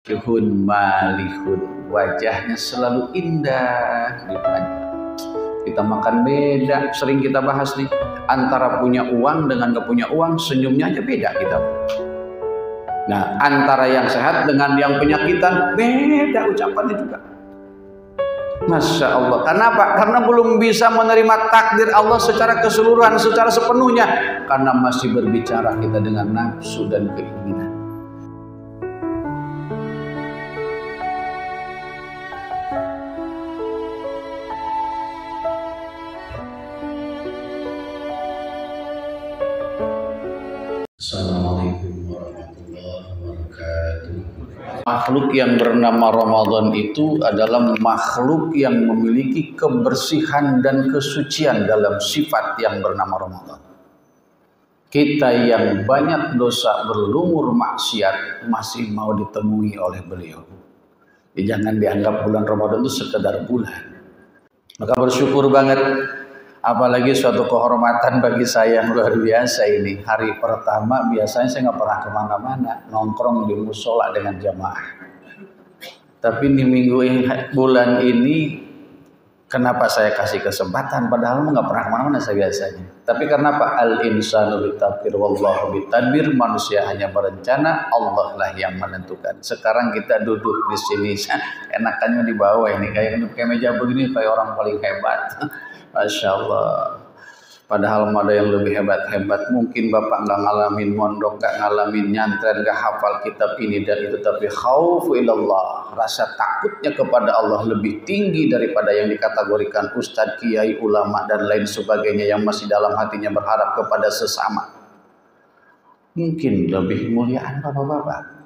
Syuhun malihun, wajahnya selalu indah. Kita makan beda, sering kita bahas nih, antara punya uang dengan gak punya uang, senyumnya aja beda kita. Nah, antara yang sehat dengan yang penyakitan, beda ucapannya juga. Masya Allah. Kenapa? Karena belum bisa menerima takdir Allah secara keseluruhan, secara sepenuhnya. Karena masih berbicara kita dengan nafsu dan keinginan. Assalamualaikum warahmatullahi wabarakatuh. Makhluk yang bernama Ramadan itu adalah makhluk yang memiliki kebersihan dan kesucian dalam sifat yang bernama Ramadan. Kita yang banyak dosa berlumur maksiat masih mau ditemui oleh beliau. Jangan dianggap bulan Ramadan itu sekedar bulan. Maka bersyukur banget, apalagi suatu kehormatan bagi saya yang luar biasa ini. Hari pertama biasanya saya nggak pernah kemana-mana, nongkrong di musola dengan jamaah. Tapi di bulan ini, kenapa saya kasih kesempatan? Padahal nggak pernah kemana-mana saya biasanya. Tapi kenapa? Al-insanu bitaqdir wallahu bitadbir. Manusia hanya berencana, Allah lah yang menentukan. Sekarang kita duduk di sini, enakannya di bawah ini kayak meja begini, kayak orang paling hebat. Masya Allah. Padahal ada yang lebih hebat-hebat. Mungkin Bapak nggak ngalamin mondok, nggak ngalamin nyantren, nggak hafal kitab ini dan itu, tapi khaufu ilallah, rasa takutnya kepada Allah lebih tinggi daripada yang dikategorikan ustadz, kiai, ulama dan lain sebagainya yang masih dalam hatinya berharap kepada sesama. Mungkin lebih muliaan Bapak-bapak.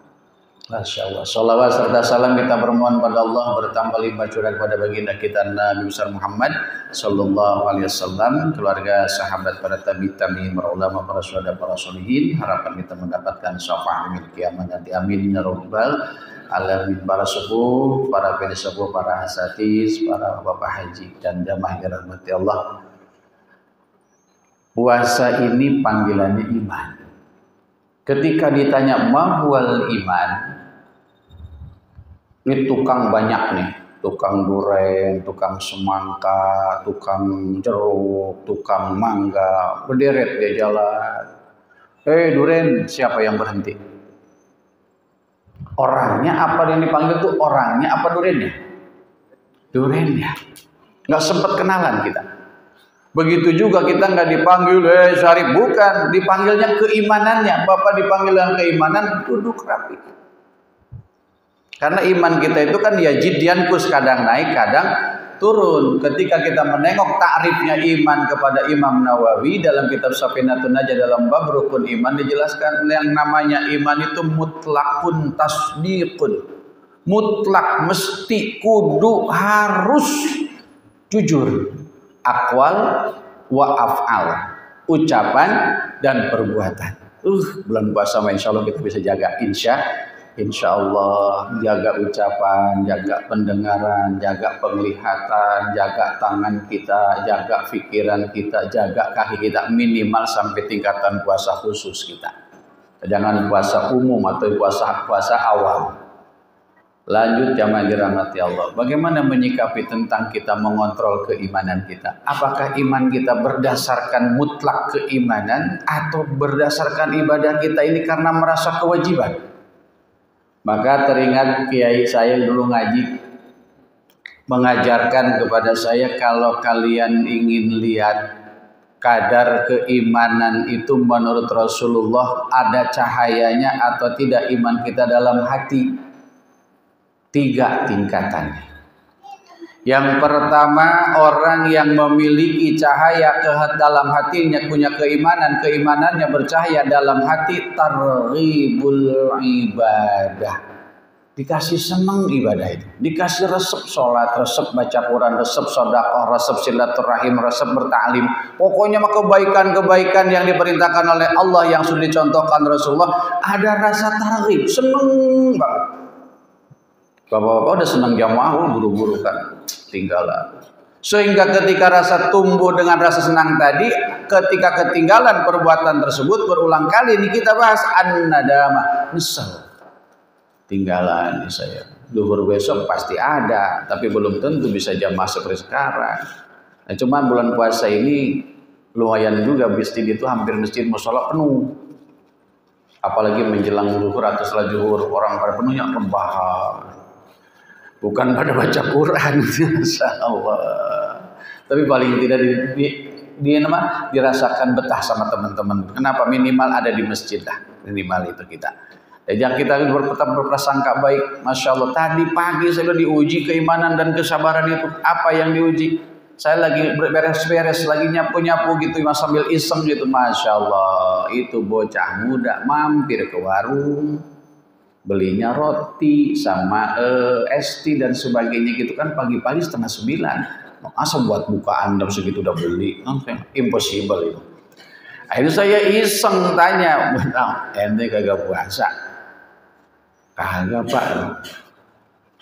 Masya Allah. Salawat serta salam kita bermohon pada Allah bertambah limpah curah kepada baginda kita Nabi besar Muhammad sallallahu alaihi wasallam, keluarga, sahabat, para tabi'in, para ulama, para syuhada, para sholihin. Harapan kita mendapatkan syafaat yaumil qiyamah nanti. Amin ya rabbal alamin. Para sepuh, para pensepuh, para hasatis, para bapak haji dan jamaah yang dirahmati Allah. Puasa ini panggilannya iman. Ketika ditanya mahwal iman, ini tukang banyak nih, tukang duren, tukang semangka, tukang jeruk, tukang mangga, berderet dia jalan. Duren, siapa yang berhenti? Orangnya apa yang dipanggil tuh? Orangnya apa durennya? Durennya. Nggak sempat kenalan kita. Begitu juga kita nggak dipanggil, Syarif, bukan, dipanggilnya keimanannya. Bapak dipanggil dengan keimanan, duduk rapi. Karena iman kita itu kan ya jidyankus, kadang naik, kadang turun. Ketika kita menengok takrifnya iman kepada Imam Nawawi dalam kitab Safinatun Najah dalam bab rukun iman, dijelaskan yang namanya iman itu mutlakun tasdiqun. Mutlak, mesti, kudu, harus jujur. Akwal wa af'al, ucapan dan perbuatan. Bulan puasa insya Allah kita bisa jaga, insya Allah, jaga ucapan, jaga pendengaran, jaga penglihatan, jaga tangan kita, jaga pikiran kita, jaga kaki kita, minimal sampai tingkatan puasa khusus kita. Jangan puasa umum atau puasa awam. Lanjut jamaah dirahmati Allah. Bagaimana menyikapi tentang kita mengontrol keimanan kita? Apakah iman kita berdasarkan mutlak keimanan atau berdasarkan ibadah kita ini karena merasa kewajiban? Maka teringat kiai saya dulu ngaji mengajarkan kepada saya, kalau kalian ingin lihat kadar keimanan itu menurut Rasulullah ada cahayanya atau tidak iman kita dalam hati. 3 tingkatannya. Yang pertama, orang yang memiliki cahaya dalam hatinya, punya keimanan, keimanannya bercahaya dalam hati, targhibul ibadah. Dikasih senang ibadah itu, dikasih resep sholat, resep baca Quran, resep sedekah, resep silaturahim, resep bertaklim. Pokoknya mah kebaikan-kebaikan yang diperintahkan oleh Allah yang sudah dicontohkan Rasulullah, ada rasa targhib, senang banget. Bapak-bapak udah senang jamaah, buru-buru kan tinggalan. Sehingga ketika rasa tumbuh dengan rasa senang tadi, ketika ketinggalan perbuatan tersebut berulang kali, ini kita bahas an-nadama, nyesal. tinggalan saya. Duhur besok pasti ada, tapi belum tentu bisa jamaah seperti sekarang. Nah, cuma bulan puasa ini lumayan juga masjid itu hampir masjid musola penuh. Apalagi menjelang zuhur atau setelah zuhur orang pada penuhnya rebahan. Bukan pada baca Quran, Masya Allah. Tapi paling tidak dirasakan betah sama teman-teman. Kenapa? Minimal ada di masjid lah. Minimal itu kita. Jangan kita tetap berprasangka baik. Masya Allah. Tadi pagi saya sudah diuji keimanan dan kesabaran itu. Apa yang diuji? Saya lagi beres-beres, lagi nyapu-nyapu gitu, sambil iseng gitu. Masya Allah. Itu bocah muda mampir ke warung, belinya roti sama es teh dan sebagainya gitu kan, pagi-pagi 8:30. Masa buat bukaan jam segitu udah beli? Impossible itu. Akhirnya saya iseng tanya, ente kagak puasa? Kagak Pak.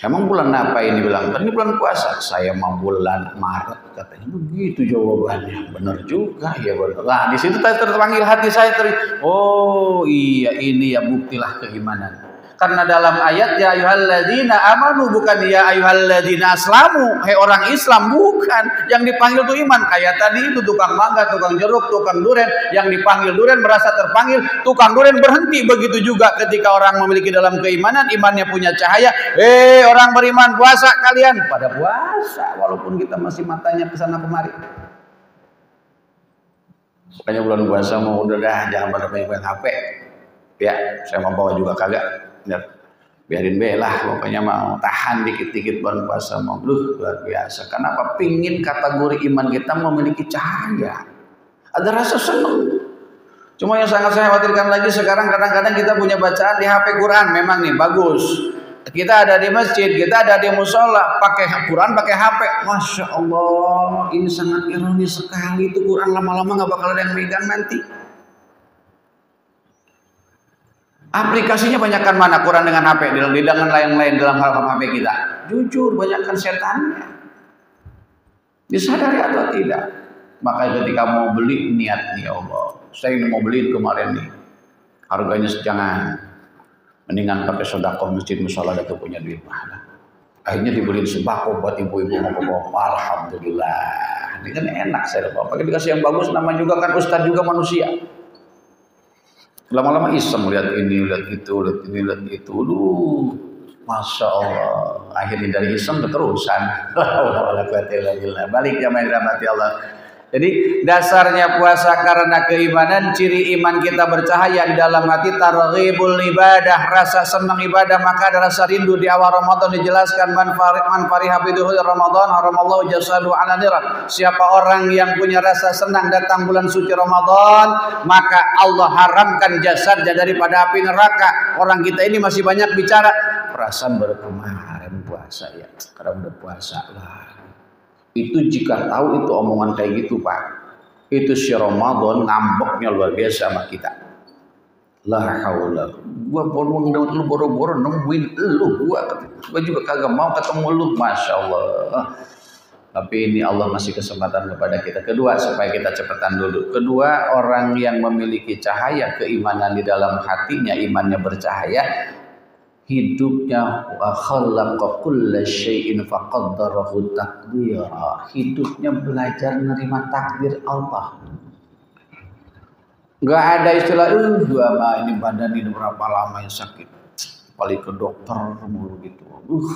Emang bulan apa ini? Bilang, ini bulan puasa. Saya mau bulan Maret katanya. Begitu jawabannya. Benar juga ya benar. Nah di situ terpanggil hati saya oh iya ini ya buktilah keimanan. Karena dalam ayat ya ayyuhalladzina amanu bukan ya ayyuhalladzina aslamu, hai orang Islam, bukan. Yang dipanggil itu iman. Kayak tadi itu tukang mangga, tukang jeruk, tukang durian, yang dipanggil durian merasa terpanggil, tukang durian berhenti. Begitu juga ketika orang memiliki dalam keimanan, imannya punya cahaya. Orang beriman, puasa kalian, pada puasa walaupun kita masih matanya kesana kemari. Makanya bulan puasa mau udah dah jangan pada main HP. Ya, saya mau bawa juga kagak. Ya, biarin belah pokoknya mau tahan dikit-dikit bulan puasa mau luar biasa. Kenapa? Pingin kategori iman kita memiliki cahaya, ada rasa senang. Cuma yang sangat saya khawatirkan lagi sekarang kadang-kadang kita punya bacaan di HP Quran memang nih bagus, kita ada di masjid, kita ada di musola pakai Quran pakai HP. Masya Allah, ini sangat ironis sekali. Itu Quran lama-lama nggak bakal ada yang megang nanti. Aplikasinya banyakkan mana Quran dengan HP, dengan lain-lain dalam hal HP kita. Jujur banyakkan setannya. Disadari atau tidak? Maka ketika mau beli niat nih Allah. Saya ini mau beli kemarin nih. Harganya jangan. Mendingan pakai sedekah masjid musola itu punya duit mahal. Akhirnya dibeliin sembako buat ibu-ibu mau bawa. Alhamdulillah. Ini kan enak saya dapat. Pakai dikasih yang bagus, namanya juga kan ustaz juga manusia. Lama-lama iseng lihat ini, lihat itu, lihat ini, lihat itu. Masya Allah. Akhirnya dari iseng keterusan. Balik ya main rahmati Allah. Jadi dasarnya puasa karena keimanan, ciri iman kita bercahaya di dalam hati, targhibul ibadah, rasa senang ibadah, maka ada rasa rindu. Di awal Ramadan dijelaskan man fariha bidukhul Ramadan haramallahu jasadu ala nira. Siapa orang yang punya rasa senang datang bulan suci Ramadan, maka Allah haramkan jasadnya daripada api neraka. Orang kita ini masih banyak bicara perasaan baru kemarin puasa ya, karena udah puasa lah. Itu jika tahu itu omongan kayak gitu Pak, itu si Ramadan ngambeknya luar biasa sama kita. La haula, gua boro-boro nemuin lu, gua juga kagak mau ketemu lu, Masya Allah. Tapi ini Allah masih kesempatan kepada kita. Kedua, supaya kita cepatan dulu. Kedua, orang yang memiliki cahaya keimanan di dalam hatinya, imannya bercahaya, hidupnya wa khalaqa kulla syai'in faqaddarahu taqdira. Hidupnya belajar menerima takdir Allah. Enggak ada istilah gua mah ini badan ini berapa lama yang sakit, paling ke dokter mulu gitu.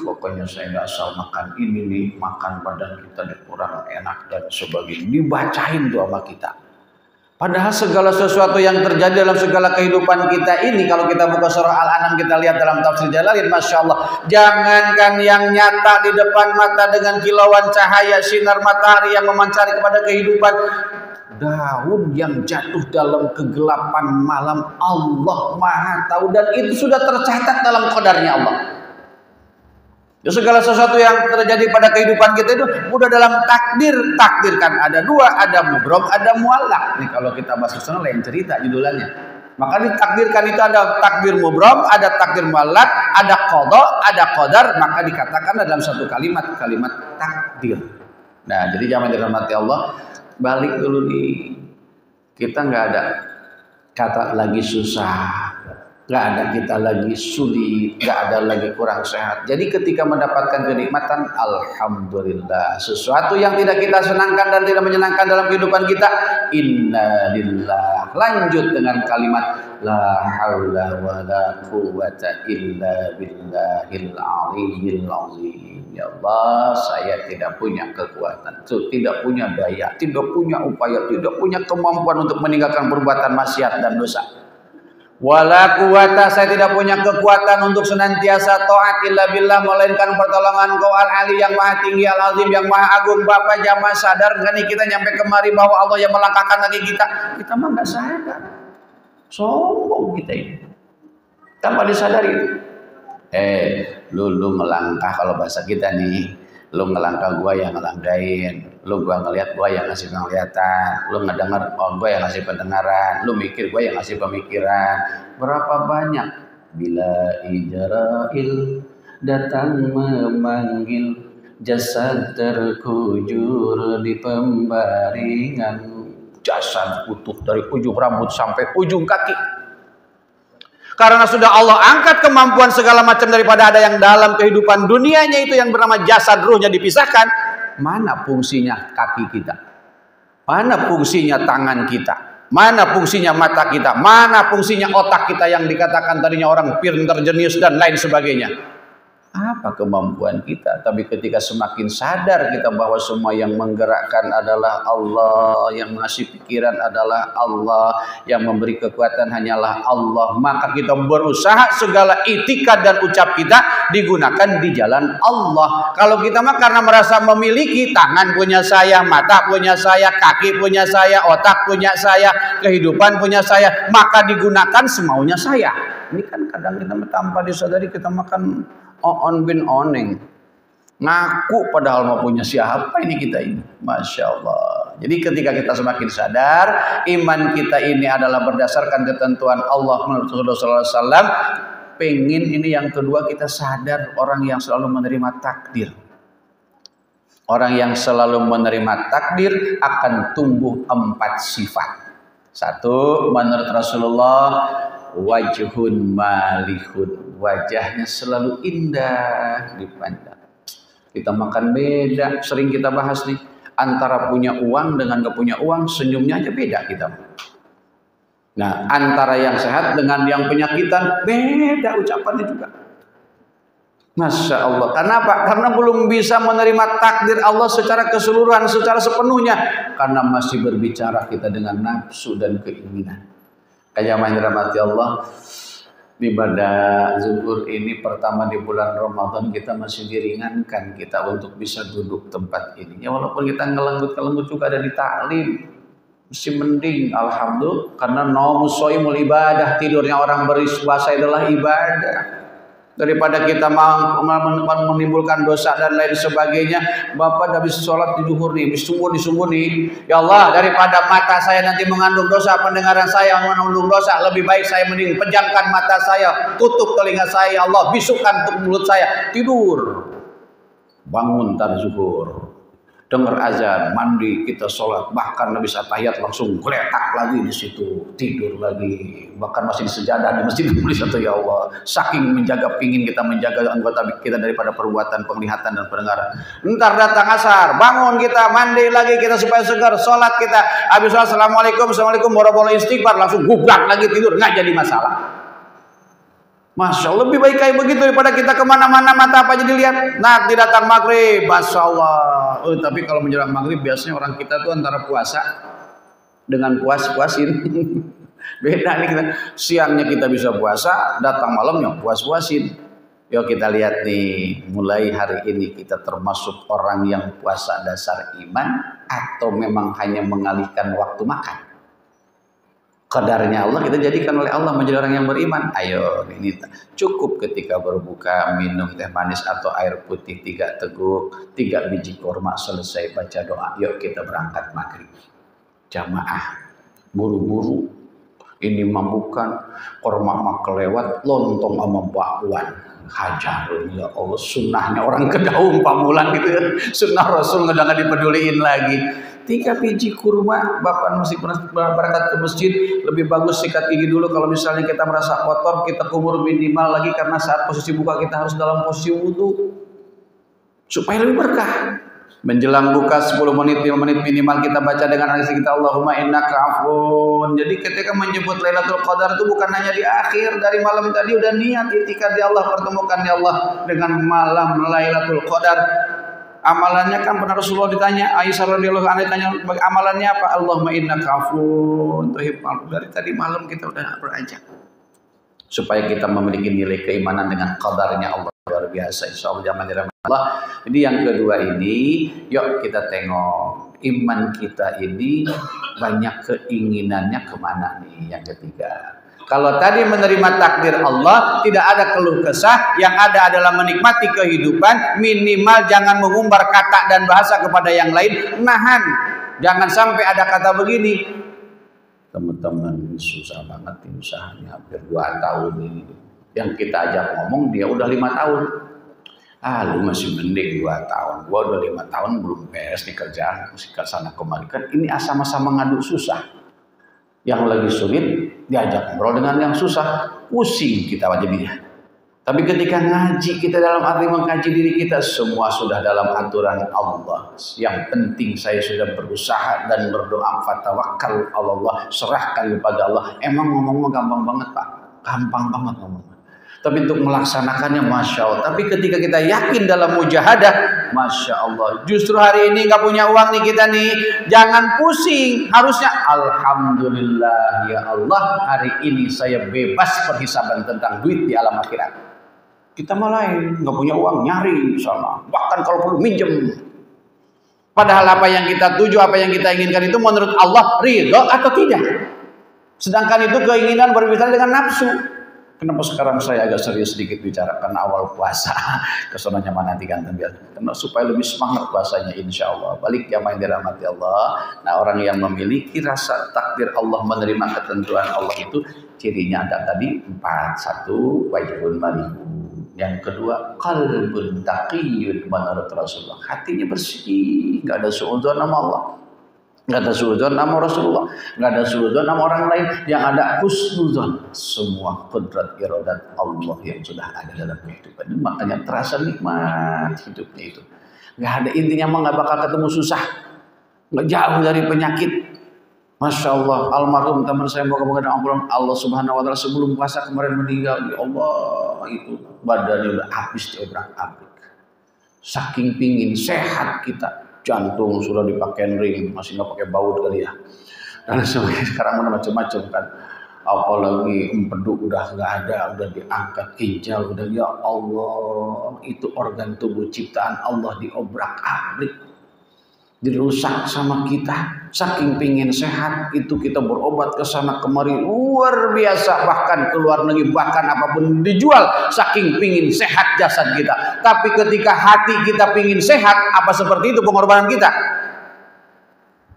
Pokoknya saya nggak asal makan ini nih, makan badan kita kurang enak dan sebagainya. Dibacain tuh sama kita. Padahal segala sesuatu yang terjadi dalam segala kehidupan kita ini, kalau kita buka surah Al-An'am kita lihat dalam tafsir Jalalain, Masya Allah, jangankan yang nyata di depan mata dengan kilauan cahaya sinar matahari yang memancar kepada kehidupan, daun yang jatuh dalam kegelapan malam Allah Maha tahu, dan itu sudah tercatat dalam qadarnya Allah. Ya, segala sesuatu yang terjadi pada kehidupan kita itu udah dalam takdirkan. Ada dua, ada mubrom, ada muallak. Nih kalau kita bahas sana lain cerita judulnya. Maka ditakdirkan itu ada takdir mubrom, ada takdir muallak, ada qada, ada qadar. Maka dikatakan dalam satu kalimat takdir. Nah, jadi jangan dirahmati Allah. Balik dulu nih. Kita nggak ada kata lagi susah. Nggak ada kita lagi sulit, nggak ada lagi kurang sehat. Jadi ketika mendapatkan kenikmatan, alhamdulillah. Sesuatu yang tidak kita senangkan dan tidak menyenangkan dalam kehidupan kita, innalillah. Lanjut dengan kalimat la haula wala quwwata illa billahil aliyyil azim. Ya Allah, saya tidak punya kekuatan, tidak punya daya, tidak punya upaya, tidak punya kemampuan untuk meninggalkan perbuatan maksiat dan dosa. Wala quwata, saya tidak punya kekuatan untuk senantiasa taat illa billah, melainkan pertolongan Engkau al-ali yang maha tinggi, al-azim yang maha agung. Bapak jamaah sadar enggak nih kita nyampe kemari bahwa Allah yang melangkahkan kaki kita? Kita mah enggak sadar. Sombong kita ini. Tanpa disadari. Lu melangkah, kalau bahasa kita nih. Lu ngelangkah, gua yang ngelangkain. Lu gua ngelihat, gua yang ngasih penglihatan. Lu ngedengar, gua yang ngasih pendengaran. Lu mikir, gua yang ngasih pemikiran. Berapa banyak bila Ijrail datang memanggil, jasad terkujur di pembaringan. Jasad utuh dari ujung rambut sampai ujung kaki. Karena sudah Allah angkat kemampuan segala macam daripada ada yang dalam kehidupan dunianya itu yang bernama jasad, ruhnya dipisahkan. Mana fungsinya kaki kita? Mana fungsinya tangan kita? Mana fungsinya mata kita? Mana fungsinya otak kita yang dikatakan tadinya orang pintar, jenius dan lain sebagainya? Apa kemampuan kita? Tapi ketika semakin sadar kita bahwa semua yang menggerakkan adalah Allah, yang mengasih pikiran adalah Allah, yang memberi kekuatan hanyalah Allah, maka kita berusaha segala itikad dan ucap kita digunakan di jalan Allah. Kalau kita mah karena merasa memiliki, tangan punya saya, mata punya saya, kaki punya saya, otak punya saya, kehidupan punya saya, maka digunakan semaunya saya. Ini kan kadang kita tanpa disadari kita makan on bin oneng, ngaku padahal mau punya siapa ini kita ini. Masya Allah. Jadi ketika kita semakin sadar iman kita ini adalah berdasarkan ketentuan Allah menurut Rasulullah SAW, pengen ini yang kedua kita sadar orang yang selalu menerima takdir. Orang yang selalu menerima takdir akan tumbuh 4 sifat. 1, menurut Rasulullah, wajhun malihun, wajahnya selalu indah dipandang. Kita makan beda, sering kita bahas nih, antara punya uang dengan gak punya uang, senyumnya aja beda kita. Nah, antara yang sehat dengan yang penyakitan, beda ucapannya juga. Masya Allah. Kenapa? Karena belum bisa menerima takdir Allah secara keseluruhan, secara sepenuhnya. Karena masih berbicara kita dengan nafsu dan keinginan. Kayak dirahmati Allah, ibadah zuhur ini pertama di bulan Ramadan kita masih diringankan kita untuk bisa duduk tempat ini. Ya walaupun kita ngelenggut juga ada di taklim, mesti mending alhamdulillah, karena naumus shaimul ibadah, tidurnya orang berpuasa adalah ibadah. Daripada kita menimbulkan dosa dan lain sebagainya. Bapak habis sholat di zuhur nih, habis subuh nih, ya Allah, daripada mata saya nanti mengandung dosa, pendengaran saya mengandung dosa, lebih baik saya mending pejamkan mata saya, tutup telinga saya, ya Allah, bisukan mulut saya, tidur. Bangun tar zuhur, dengar azan, mandi, kita sholat, bahkan habis tahiyat langsung geletak lagi di situ, tidur lagi, bahkan masih di sejadah di masjid tulis atau ya Allah, saking pingin kita menjaga anggota kita daripada perbuatan, penglihatan dan pendengaran. Ntar datang asar, bangun kita, mandi lagi kita supaya segar, sholat kita, habis sholat assalamualaikum warahmatullahi istighfar, langsung gubrak lagi tidur, nggak jadi masalah. Masya Allah, lebih baik kayak begitu daripada kita kemana-mana mata apa aja dilihat. Nanti datang maghrib, Masya Allah. Tapi kalau menjelang maghrib biasanya orang kita tuh antara puasa dengan puas-puasin. Beda nih kita. Siangnya kita bisa puasa, datang malamnya puas-puasin. Yuk kita lihat nih, mulai hari ini kita termasuk orang yang puasa dasar iman atau memang hanya mengalihkan waktu makan. Qadarnya Allah kita jadikan oleh Allah menjadi orang yang beriman. Ayo, ini cukup ketika berbuka minum teh manis atau air putih 3 teguk, 3 biji kurma, selesai baca doa. Yuk kita berangkat maghrib. Jamaah, buru-buru. Ini mambukan kurma mah kelewat, lontong sama bakwan. Hajar, ya Allah, sunnahnya orang kedaung pamulan gitu ya. Sunnah Rasul nggak dipeduliin lagi. 3 biji kurma, Bapak mesti berangkat ke masjid, lebih bagus sikat gigi dulu. Kalau misalnya kita merasa kotor, kita kumur minimal lagi, karena saat posisi buka kita harus dalam posisi wudhu supaya lebih berkah. Menjelang buka 10 menit, 5 menit minimal kita baca dengan alisa kita Allahumma innaka afun. Jadi ketika menyebut Lailatul Qadar itu bukan hanya di akhir dari malam tadi udah niat itikad ya Allah, pertemukan ya Allah dengan malam Lailatul Qadar. Amalannya kan pernah Rasulullah ditanya, Aisyah radhiyallahu anha ditanya amalannya apa? Allahumma innaka afun tuhibbul. Dari tadi malam kita udah beranjak supaya kita memiliki nilai keimanan dengan qadarnya Allah luar biasa. Insyaallah zaman Allah. Jadi yang kedua ini, yuk kita tengok iman kita ini banyak keinginannya kemana nih. Yang ketiga, kalau tadi menerima takdir Allah, tidak ada keluh kesah, yang ada adalah menikmati kehidupan. Minimal jangan mengumbar kata dan bahasa kepada yang lain, nahan. Jangan sampai ada kata begini, teman-teman susah banget usahanya hampir 2 tahun ini. Yang kita ajak ngomong dia udah 5 tahun. Lu masih mending 2 tahun. Gua udah 5 tahun belum beres nih kerjaan, mesti ke sana kemari. Kan ini sama-sama ngadu susah. Yang lagi sulit diajak ngobrol dengan yang susah, pusing kita jadinya. Tapi ketika ngaji, kita dalam arti mengkaji diri kita, semua sudah dalam aturan Allah. Yang penting saya sudah berusaha dan berdoa, fatawakkal Allah, serahkan kepada Allah. Emang ngomongnya gampang banget Pak, gampang banget ngomongnya. Tapi untuk melaksanakannya Masya Allah. Tapi ketika kita yakin dalam mujahadah, Masya Allah. Justru hari ini nggak punya uang nih kita nih, jangan pusing. Harusnya Alhamdulillah ya Allah, hari ini saya bebas perhisaban tentang duit di alam akhirat. Kita malah nggak punya uang, nyari sana, bahkan kalau perlu minjem. Padahal apa yang kita tuju, apa yang kita inginkan itu menurut Allah ridho atau tidak. Sedangkan itu keinginan berbicara dengan nafsu. Kenapa sekarang saya agak serius sedikit bicara? Karena awal puasa. Kesonanya mana nanti ganteng biar. Karena supaya lebih semangat puasanya insya Allah. Balik jamaah yang dirahmati Allah. Nah, orang yang memiliki rasa takdir Allah, menerima ketentuan Allah itu cirinya ada tadi 4. 1, wajibun marihun. Yang kedua, qalbun taqiyyun menurut Rasulullah. Hatinya bersih, enggak ada suudzon nama Allah. Enggak ada suudzon nama Rasulullah, enggak ada suudzon nama orang lain, yang ada husnudzon. Semua qudrat iradat Allah yang sudah ada dalam kehidupan. Makanya terasa nikmat hidupnya itu. Enggak ada intinya mah, enggak bakal ketemu susah. Enggak jauh dari penyakit. Masya Allah, almarhum teman saya moga-moga ampunan Allah Subhanahu wa taala sebelum puasa kemarin meninggal. Ya Allah, itu badannya udah habis diobrak-abrik. Saking pingin sehat kita. Jantung sudah dipakai ring, masih nggak pakai baut kali ya. Dan sekarang mana macam-macam kan. Apalagi empedu udah nggak ada, udah diangkat, ginjal udah, ya Allah, itu organ tubuh ciptaan Allah diobrak-abrik, dirusak sama kita. Saking pingin sehat itu kita berobat ke sana kemari luar biasa, bahkan ke luar negeri, bahkan apapun dijual saking pingin sehat jasad kita. Tapi ketika hati kita pingin sehat, apa seperti itu pengorbanan kita?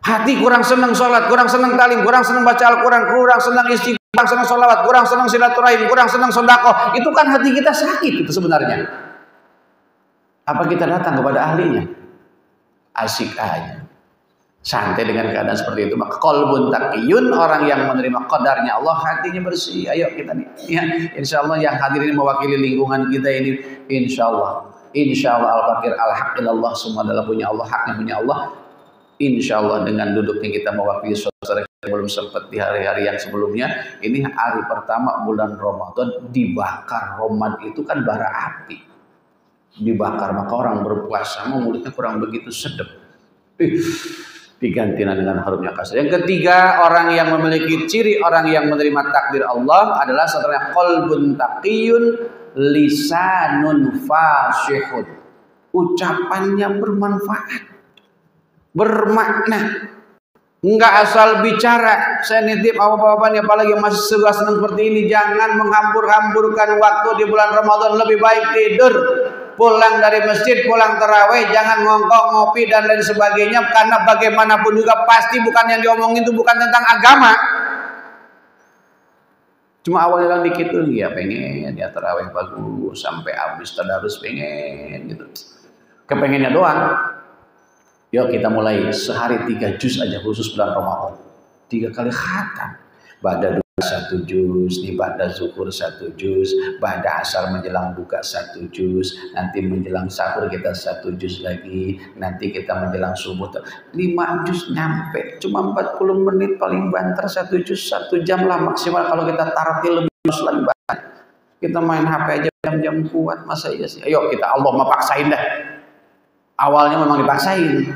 Hati kurang senang sholat, kurang senang talim, kurang senang baca Al-Quran, kurang senang istighfar, kurang senang sholawat, kurang senang silaturahim, kurang senang sedekah. Itu kan hati kita sakit itu sebenarnya. Apa kita datang kepada ahlinya? Asik aja, santai dengan keadaan seperti itu. Maka qalbun taqiyun, orang yang menerima qadarnya Allah, hatinya bersih. Ayo kita nih ya, insya Allah yang hadir ini mewakili lingkungan kita ini, insya Allah al-fakir al-haq ilallah, semua adalah punya Allah, haknya punya Allah. Insya Allah dengan duduknya kita mewakili saudara kita belum sempat di hari-hari yang sebelumnya. Ini hari pertama bulan Ramadan, dibakar. Ramadan itu kan bara api, dibakar, maka orang berpuasa mulutnya kurang begitu sedap. Diganti dengan harumnya kasar. Yang ketiga, orang yang memiliki ciri orang yang menerima takdir Allah adalah setelahnya qalbun taqiyun lisanun fasihun. Ucapannya bermanfaat, bermakna. Enggak asal bicara. Saya nitip apa-apanya, apalagi masih senang seperti ini, jangan menghambur-hamburkan waktu di bulan Ramadan. Lebih baik tidur, pulang dari masjid, pulang tarawih, jangan ngongkok, ngopi dan lain sebagainya. Karena bagaimanapun juga pasti bukan yang diomongin itu bukan tentang agama. Cuma awalnya dikit tuh, ya pengen ya tarawih bagus sampai habis tadarus pengen gitu. Kepengennya doang. Yuk kita mulai sehari 3 juz aja khusus bulan Ramadan. 3 kali khatam. Ba'da duha 1 juz, di ba'da zuhur 1 juz, ba'da asar menjelang buka 1 juz, nanti menjelang sahur kita 1 juz lagi, nanti kita menjelang subuh 5 juz nyampe. Cuma 40 menit paling banter 1 juz, 1 jam lah maksimal kalau kita tartil lebih juz lagi banyak. Kita main HP aja jam-jam kuat, masa iya sih? Ayo kita Allah mau paksain dah. Awalnya memang dipaksain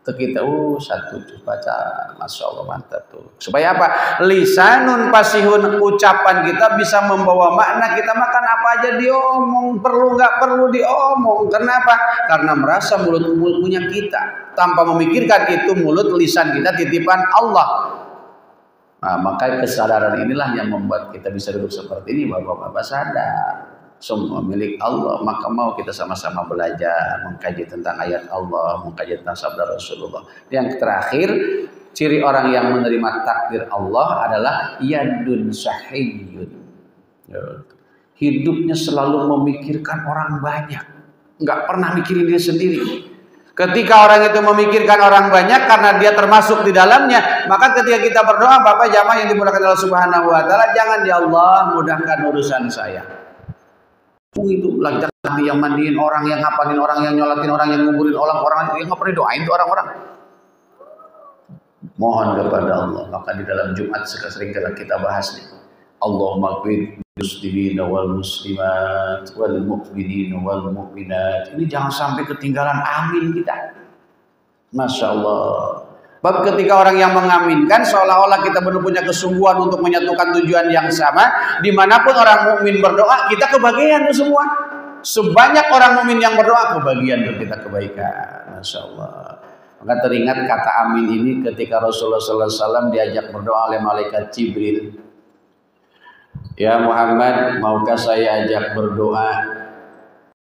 ke kita, 1 juz baca, masya Allah mantap tuh. Supaya apa? Lisanun pasihun, ucapan kita bisa membawa makna. Kita makan apa aja diomong, perlu nggak perlu diomong. Kenapa? Karena merasa mulut punya kita, tanpa memikirkan itu mulut lisan kita titipan Allah. Nah, maka kesadaran inilah yang membuat kita bisa duduk seperti ini. Bapak-bapak sadar semua milik Allah, maka mau kita sama-sama belajar mengkaji tentang ayat Allah, mengkaji tentang sabda Rasulullah. Yang terakhir, ciri orang yang menerima takdir Allah adalah yadun sahiyun. Hidupnya selalu memikirkan orang banyak, nggak pernah mikirin dia sendiri. Ketika orang itu memikirkan orang banyak karena dia termasuk di dalamnya, maka ketika kita berdoa, Bapak jamaah yang dimuliakan Allah Subhanahu wa taala, jangan ya Allah mudahkan urusan saya. Itu lagi yang mandiin orang, yang ngapalin orang, yang nyolatin orang, yang nguburin orang yang nggak pernah doain tuh orang-orang. Mohon kepada Allah. Maka di dalam Jumat sering kita bahas nih, Allahumma qfir muslimin wal muslimat wal mu'minin wal mu'minat. Ini jangan sampai ketinggalan amin kita. Masya Allah. Bab ketika orang yang mengaminkan seolah-olah kita benar punya kesungguhan untuk menyatukan tujuan yang sama. Dimanapun orang mukmin berdoa, kita kebagian tuh semua. Sebanyak orang mukmin yang berdoa, kebagian tuh kita kebaikan. Masya Allah. Maka teringat kata amin ini ketika Rasulullah SAW diajak berdoa oleh malaikat Jibril. Ya Muhammad, maukah saya ajak berdoa?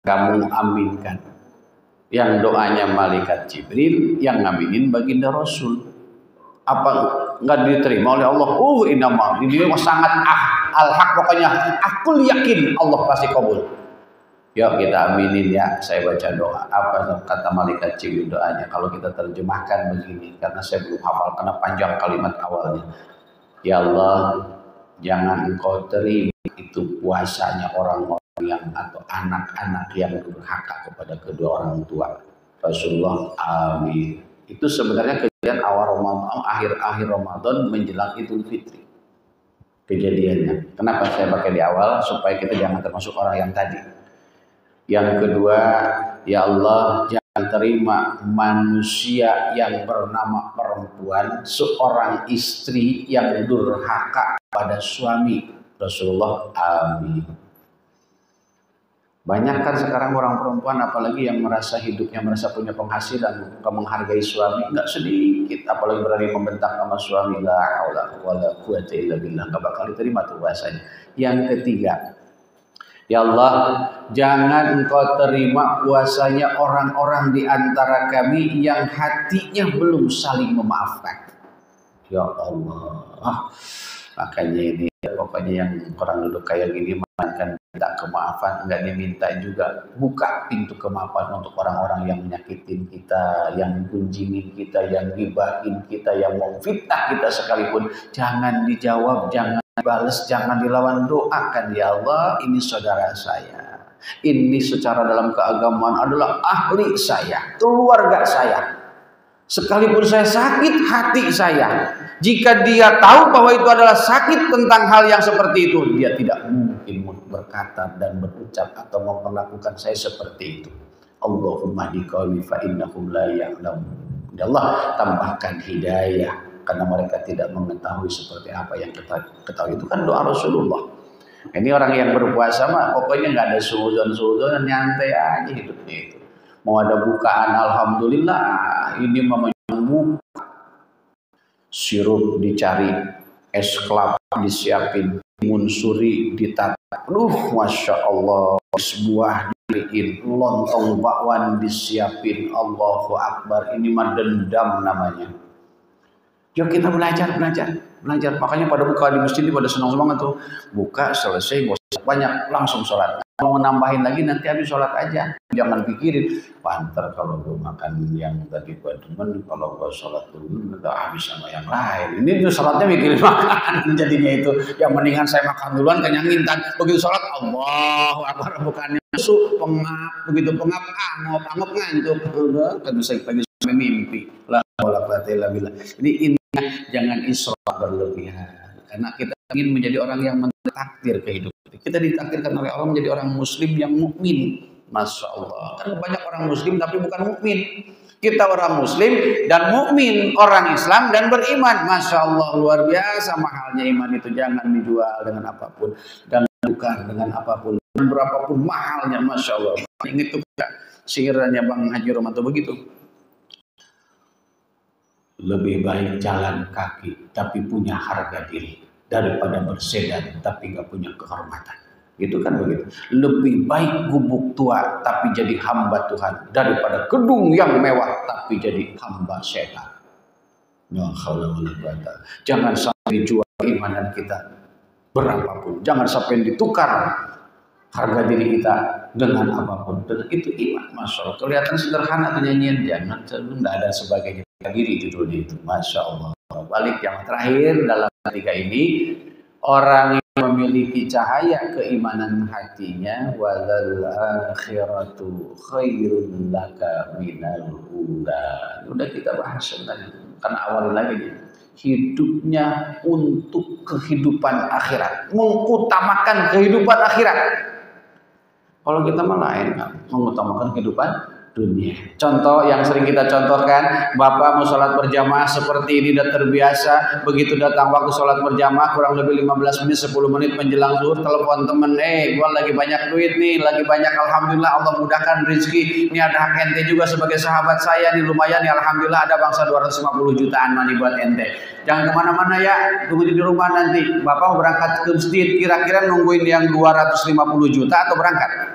Kamu aminkan. Yang doanya malaikat Jibril, yang ngaminin baginda Rasul. Apa nggak diterima oleh Allah? Inama ini sangat al-haq, pokoknya aku yakin Allah pasti kabul. Yuk kita aminin ya. Saya baca doa. Apa kata malaikat Jibril doanya? Kalau kita terjemahkan begini, karena saya belum hafal karena panjang kalimat awalnya. Ya Allah, jangan engkau terima itu puasanya orang-orang yang atau anak-anak yang durhaka kepada kedua orang tua. Rasulullah amin. Itu sebenarnya kejadian awal Ramadan, akhir Ramadan menjelang Idul Fitri. Kejadiannya. Kenapa saya pakai di awal? Supaya kita jangan termasuk orang yang tadi. Yang kedua, ya Allah, jangan terima manusia yang bernama perempuan, seorang istri yang durhaka pada suami. Rasulullah amin. Banyak kan sekarang orang perempuan apalagi yang merasa hidupnya, merasa punya penghasilan, bukan menghargai suami, nggak sedikit, apalagi berani membentak sama suami. La haula wala quwwata illa billah, nggak bakal diterima tuh bahasanya. Yang ketiga, ya Allah, jangan engkau terima puasanya orang-orang di antara kami yang hatinya belum saling memaafkan. Ya Allah, makanya ini pokoknya yang orang duduk kayak gini kan minta kemaafan, enggak diminta juga. Buka pintu kemaafan untuk orang-orang yang menyakitin kita, yang gunjingin kita, yang gibahin kita, yang mau fitnah kita sekalipun. Jangan dijawab, jangan dibalas, jangan dilawan. Doakan ya Allah, ini saudara saya, ini secara dalam keagamaan adalah ahli saya, keluarga saya. Sekalipun saya sakit hati saya, jika dia tahu bahwa itu adalah sakit tentang hal yang seperti itu, dia tidak mungkin berkata dan berucap atau memperlakukan saya seperti itu. Allahumma diqawmi fa innahum la ya'lamun. Ya Allah, tambahkan hidayah karena mereka tidak mengetahui seperti apa yang kita ketahui. Itu kan doa Rasulullah. Ini orang yang berpuasa mah pokoknya nggak ada suudzon-suudzon, nyantai aja hidupnya itu. Mau ada bukaan, alhamdulillah. Ini memang sirup dicari, es kelapa disiapin, timun suri ditata. Masya Allah, sebuah dibeliin, lontong bakwan disiapin. Allahu Akbar, ini mah dendam namanya. Yuk kita belajar. Makanya pada buka di masjid pada senang semangat tuh. Buka selesai, banyak langsung sholat. mau nambahin lagi nanti habis sholat aja. Jangan pikirin, pantar kalau gue makan yang tadi gue demen, kalau gue sholat dulu udah habis sama yang lain. Ini tuh sholatnya mikirin makan jadinya itu. Yang mendingan saya makan duluan kenyangin kan. Begitu sholat Allahu Akbar bukannya masuk pengap, begitu pengap angop ngantuk. Udah kan bisa pagi sampai mimpi. La wala quwata illa billah. Jadi intinya jangan israf berlebihan. Karena kita ingin menjadi orang yang mentakdir kehidupan. Kita ditakdirkan oleh Allah menjadi orang muslim yang mukmin. Masya Allah. Kan banyak orang muslim tapi bukan mukmin. Kita orang muslim dan mukmin, orang Islam dan beriman. Masya Allah, luar biasa mahalnya iman itu. Jangan dijual dengan apapun dan tukar dengan apapun dan berapapun mahalnya. Masya Allah. Ini tuh sihirnya Bang Haji Romanto begitu. Lebih baik jalan kaki tapi punya harga diri daripada bersedan tapi nggak punya kehormatan. Gitu kan begitu. Lebih baik gubuk tua tapi jadi hamba Tuhan daripada gedung yang mewah tapi jadi hamba setan. Jangan sampai dijual keimanan kita berapapun. Jangan sampai ditukar harga diri kita dengan apapun. Dan itu iman. Masya Allah. Kelihatan sederhana nyanyian. Jangan tidak ada sebagainya. Diri judulnya itu. Masya Allah. Balik yang terakhir dalam ketiga ini, orang yang memiliki cahaya keimanan hatinya, walal akhiratu khairun laka minal ula. Udah kita bahas tadi, karena awal lagi hidupnya untuk kehidupan akhirat, mengutamakan kehidupan akhirat. Kalau kita mah lain, mengutamakan kehidupan dunia. Contoh yang sering kita contohkan, Bapak mau sholat berjamaah seperti ini udah terbiasa. Begitu datang waktu sholat berjamaah kurang lebih 15 menit 10 menit menjelang zuhur, telepon temen, gua lagi banyak duit nih, lagi banyak, alhamdulillah Allah mudahkan rezeki. Ini ada hak ente juga sebagai sahabat saya nih, lumayan nih, alhamdulillah ada bangsa 250 jutaan money buat ente. Jangan kemana-mana ya, tunggu di rumah nanti. Bapak mau berangkat ke masjid, kira-kira nungguin yang 250 juta atau berangkat?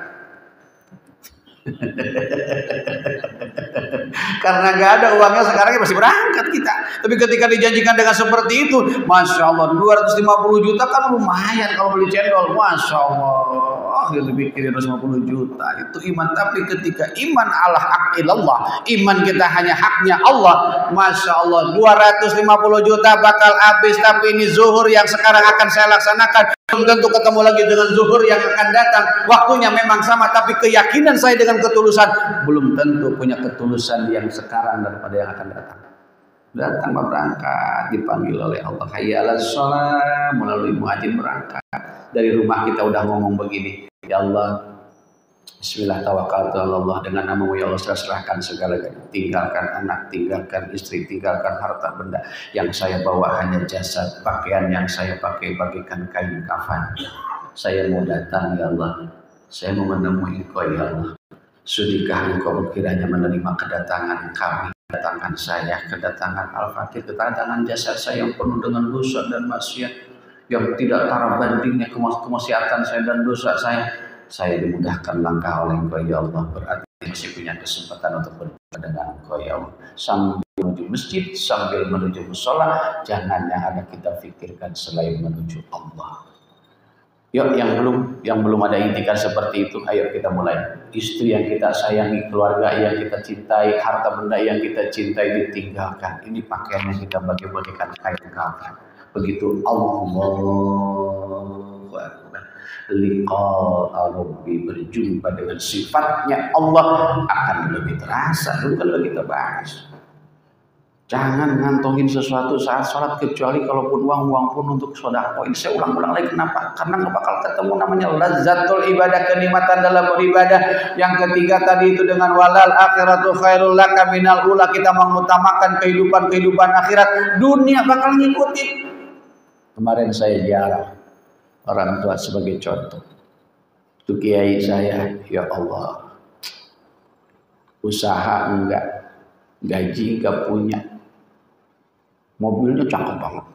Karena nggak ada uangnya sekarang masih berangkat kita. Tapi ketika dijanjikan dengan seperti itu, Masya Allah, 250 juta kan lumayan kalau beli cendol. Masya Allah, dia lebih kiri 250 juta. Itu iman. Tapi ketika iman ala haqqillallah, iman kita hanya haknya Allah, Masya Allah, 250 juta bakal habis. Tapi ini zuhur yang sekarang akan saya laksanakan, belum tentu ketemu lagi dengan zuhur yang akan datang. Waktunya memang sama, tapi keyakinan saya dengan ketulusan belum tentu punya ketulusan yang sekarang daripada yang akan datang. Datang berangkat, dipanggil oleh Allah, hayya 'alas shalah, melalui muadzin berangkat. Dari rumah kita udah ngomong begini, ya Allah, bismillah tawakkaltu 'ala Allah, dengan namamu ya Allah saya serahkan segalanya. Tinggalkan anak, tinggalkan istri, tinggalkan harta benda. Yang saya bawa hanya jasad, pakaian yang saya pakai bagikan kain kafan. Saya mau datang ya Allah, saya mau menemui Engkau ya Allah. Sudikah Engkau kiranya menerima kedatangan kami, kedatangan saya, kedatangan Al-Fatih, kedatangan jasad saya yang penuh dengan dosa dan maksiat, yang tidak tara bandingnya kemaksiatan saya dan dosa saya. Saya dimudahkan langkah oleh Engkau ya Allah, berarti masih punya kesempatan untuk berjumpa dengan Engkau ya Allah. Sambil menuju masjid, sambil menuju mushola, jangan yang ada kita pikirkan selain menuju Allah. Yuk yang belum ada intikan seperti itu, ayo kita mulai. Istri yang kita sayangi, keluarga yang kita cintai, harta benda yang kita cintai ditinggalkan. Ini pakaian yang kita bagi-bagikan kain kafan. Begitu Allahu Akbar. Liqa Rabbi, berjumpa dengan sifatnya Allah akan lebih terasa. Dulu kalau kita bahas, jangan ngantongin sesuatu saat sholat kecuali kalaupun uang pun untuk sedekah. Ini saya ulang-ulang lagi, kenapa? Karena nggak bakal ketemu namanya lazzatul ibadah, kenikmatan dalam beribadah. Yang ketiga tadi itu dengan walal akhiratu khairul laka minal ula, kita mengutamakan kehidupan akhirat. Dunia bakal ngikutin. Kemarin saya ziarah orang tua sebagai contoh. Itu kiai saya, ya Allah, usaha enggak, gaji enggak punya, mobilnya cakep banget.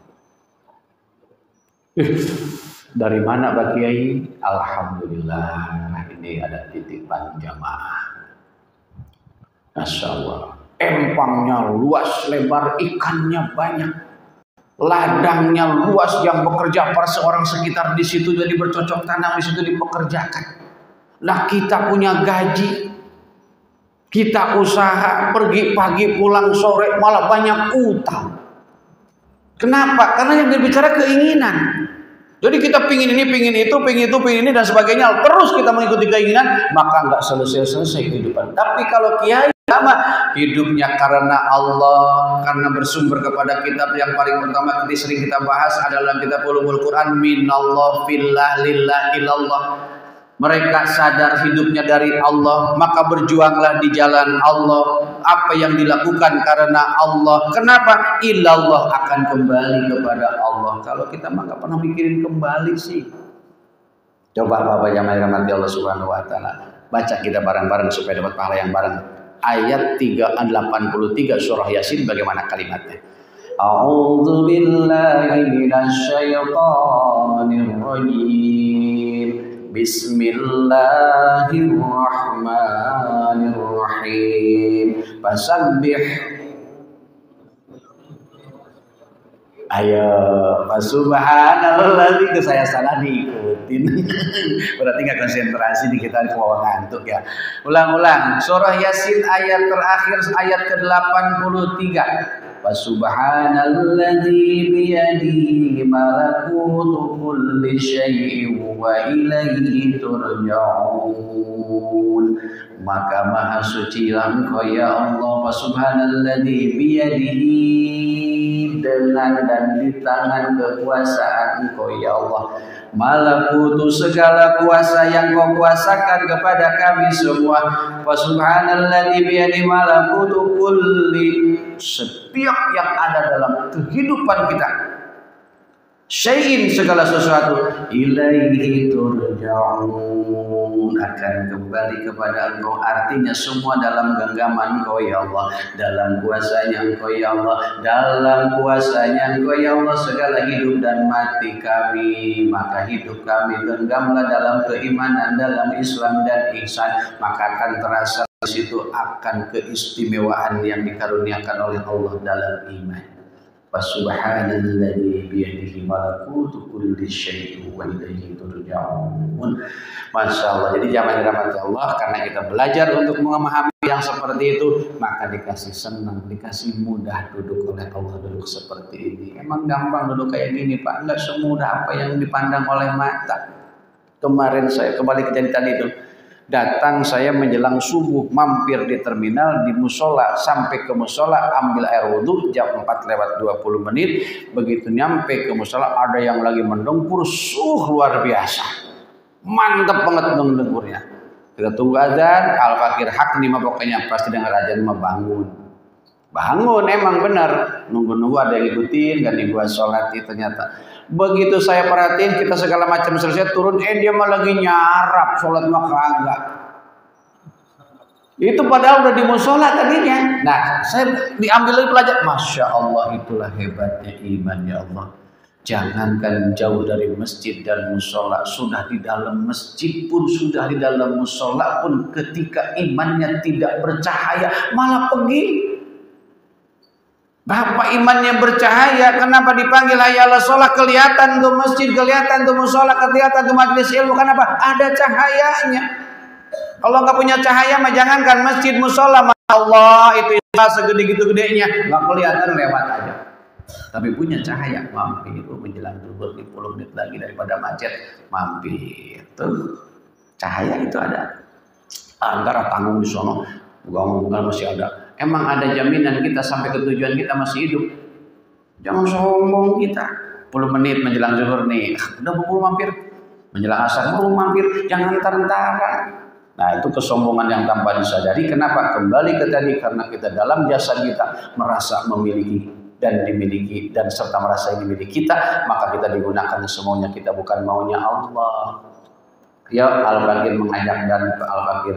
Dari mana Pak Kiai? Alhamdulillah, ini ada titipan jamaah. Masya Allah, empangnya luas lebar, ikannya banyak, ladangnya luas, yang bekerja per seorang sekitar di situ, jadi bercocok tanam di situ dipekerjakan. Nah kita punya gaji, kita usaha, pergi pagi pulang sore, malah banyak utang. Kenapa? Karena yang berbicara keinginan. Jadi kita pingin ini, pingin itu, pingin itu, pingin ini dan sebagainya. Terus kita mengikuti keinginan, maka nggak selesai-selesai kehidupan. Tapi kalau kiai sama hidupnya karena Allah, karena bersumber kepada kitab yang paling pertama yang sering kita bahas adalah kitab Ulumul Quran, minallah fillah lillah ilallah. Mereka sadar hidupnya dari Allah, maka berjuanglah di jalan Allah. Apa yang dilakukan karena Allah. Kenapa? Ilallah, akan kembali kepada Allah. Kalau kita mah nggak pernah mikirin kembali sih. Coba Bapak jamaah rahmati Allah Subhanahu wa taala. Baca kita bareng-bareng supaya dapat pahala yang bareng. Ayat 83 surah Yasin, bagaimana kalimatnya? A'udzu billahi minasy syaithanir rajim. Bismillahirrahmanirrahim. Fasabbih. Ayo, subhanalladzi, saya salah diikutin. Berarti nggak konsentrasi di kita mau ngantuk ya. Ulang-ulang. Surah Yasin ayat terakhir ayat ke-83. Subhanalladzi biyadihi malakutu kulli syai'in wa ilaihi turja'un. Maka maha sucilah Engkau ya Allah. Subhanalladzi biyadihi, dengan dan di tangan kekuasaan Engkau ya Allah. Malakutu, segala kuasa yang Kau kuasakan kepada kami semua. Wa subhanalladzi biyadihi malakutu kulli, setiap yang ada dalam kehidupan kita, syai'in, segala sesuatu, ilaihi turja'un, akan kembali kepada Engkau. Artinya semua dalam genggaman Engkau ya Allah, dalam kuasanya Engkau ya Allah, dalam kuasanya Engkau ya Allah segala hidup dan mati kami. Maka hidup kami genggamlah dalam keimanan, dalam Islam dan ihsan, maka akan terasa di situ akan keistimewaan yang dikaruniakan oleh Allah dalam iman. Subhanalladzi biyadihi malakutu kulli syai'in wa ilaihi turja'un. Masya Allah. Jadi jamaah dirahmati Allah, karena kita belajar untuk memahami yang seperti itu, maka dikasih senang, dikasih mudah duduk oleh Allah, duduk seperti ini. Emang gampang duduk kayak gini Pak? Enggak semudah apa yang dipandang oleh mata. Kemarin saya kembali ke tadi itu, datang saya menjelang subuh, mampir di terminal, di musola, sampai ke musola ambil air wudhu jam 4:20. Begitu nyampe ke musola ada yang lagi mendengkur luar biasa, mantap banget mendengkurnya. Kita tunggu azan, al-fakir hak nih mah pokoknya pasti dengar azan mah bangun emang benar, nunggu ada yang ikutin, gak nih gua sholat. Ternyata begitu saya perhatiin, kita segala macam selesai turun, dia mah lagi nyarap, sholat mah kagak. Itu padahal udah di musola tadinya. Nah, saya diambil lagi pelajar. Masya Allah, itulah hebatnya iman ya Allah. Jangankan jauh dari masjid dan musola, sudah di dalam masjid pun, sudah di dalam musola pun, ketika imannya tidak bercahaya malah pergi. Bapak imannya bercahaya, kenapa dipanggil hayalah sholat? Kelihatan tuh masjid, kelihatan tuh musola, kelihatan tuh majelis ilmu. Kenapa? Ada cahayanya. Kalau nggak punya cahaya, mah jangankan masjid, musola, Allah itu segede gitu gedenya, nggak kelihatan, lewat aja. Tapi punya cahaya, mampir menjelang zuhur 10 menit lagi daripada macet, mampir. Tuh cahaya itu ada. Antara tanggung di sono, bukan masih ada. Emang ada jaminan kita sampai ke tujuan kita masih hidup? Jangan sombong kita. 10 menit menjelang zuhur nih, udah buru mampir. Menjelang asar buru mampir, jangan ntar-ntaran. Nah, itu kesombongan yang tanpa disadari. Kenapa? Kembali ke tadi, karena kita dalam jasad kita merasa memiliki dan dimiliki, dan serta merasa ini milik kita, maka kita digunakan semuanya, kita bukan maunya Allah. Ya, Al-Fakir mengajak dan Al-Fakir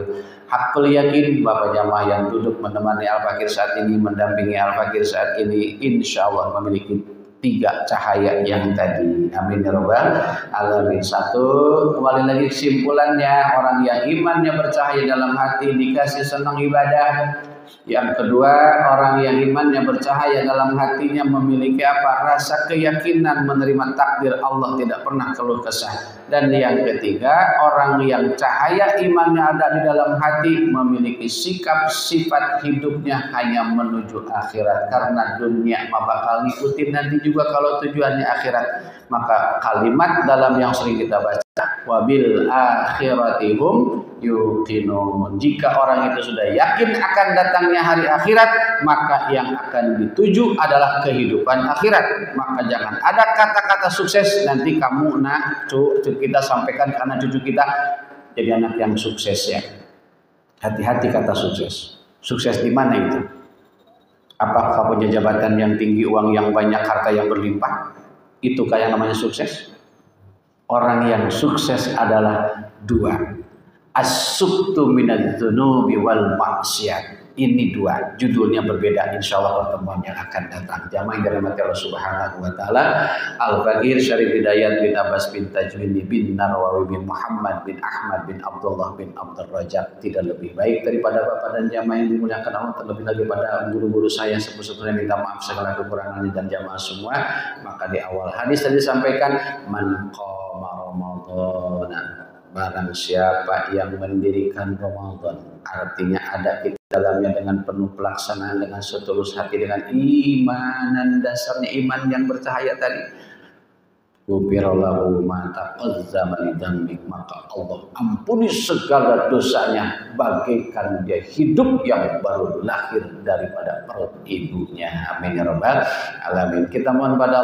hakul yakin, Bapak jamaah yang duduk menemani Al-Fakir saat ini, mendampingi Al-Fakir saat ini, insya Allah memiliki 3 cahaya yang tadi. Amin ya rabbal alamin. 1, kembali lagi kesimpulannya, orang yang imannya bercahaya dalam hati, dikasih senang ibadah, Yang kedua, orang yang imannya bercahaya dalam hatinya memiliki apa? Rasa keyakinan menerima takdir Allah, tidak pernah keluh kesah. Dan yang ketiga, orang yang cahaya imannya ada di dalam hati memiliki sikap sifat hidupnya hanya menuju akhirat, karena dunia mah bakal ngikutin nanti juga kalau tujuannya akhirat. Maka kalimat dalam yang sering kita baca, wabil akhiratihum yuqinun. Jika orang itu sudah yakin akan datangnya hari akhirat, maka yang akan dituju adalah kehidupan akhirat. Maka jangan ada kata-kata sukses nanti kamu kita sampaikan ke anak cucu kita jadi anak yang sukses ya. Hati-hati kata sukses. Sukses di mana itu? Apakah punya jabatan yang tinggi, uang yang banyak, harta yang berlimpah? Itu kayak namanya sukses? Orang yang sukses adalah dua. As-suktu minadz-dzunubi wal maksiat. Ini dua, judulnya berbeda. Insya Allah pertemuan yang akan datang. Jamaah yang dirahmati Allah Subhanahu wa taala. Al-Faqih Syarif Hidayat bin Abbas bin Tajwini bin Narwawi bin Muhammad bin Ahmad bin Abdullah bin Abdul Rajab tidak lebih baik daripada Bapak dan jamaah yang dimuliakan Allah, terlebih lagi pada guru-guru saya sepuh-sepuhnya, minta maaf segala kekurangannya dan jamaah semua. Maka di awal hadis tadi disampaikan, man qama Ramadan, barang siapa yang mendirikan Ramadan, artinya ada kita dalamnya dengan penuh pelaksanaan, dengan setulus hati, dengan imanan, dasarnya iman yang bercahaya tadi, ghufirallahu ma taqaddama min dzambik, maka Allah ampuni segala dosanya bagaikan dia hidup yang baru lahir daripada perut ibunya. Amin ya rabbal alamin. Kita mohon pada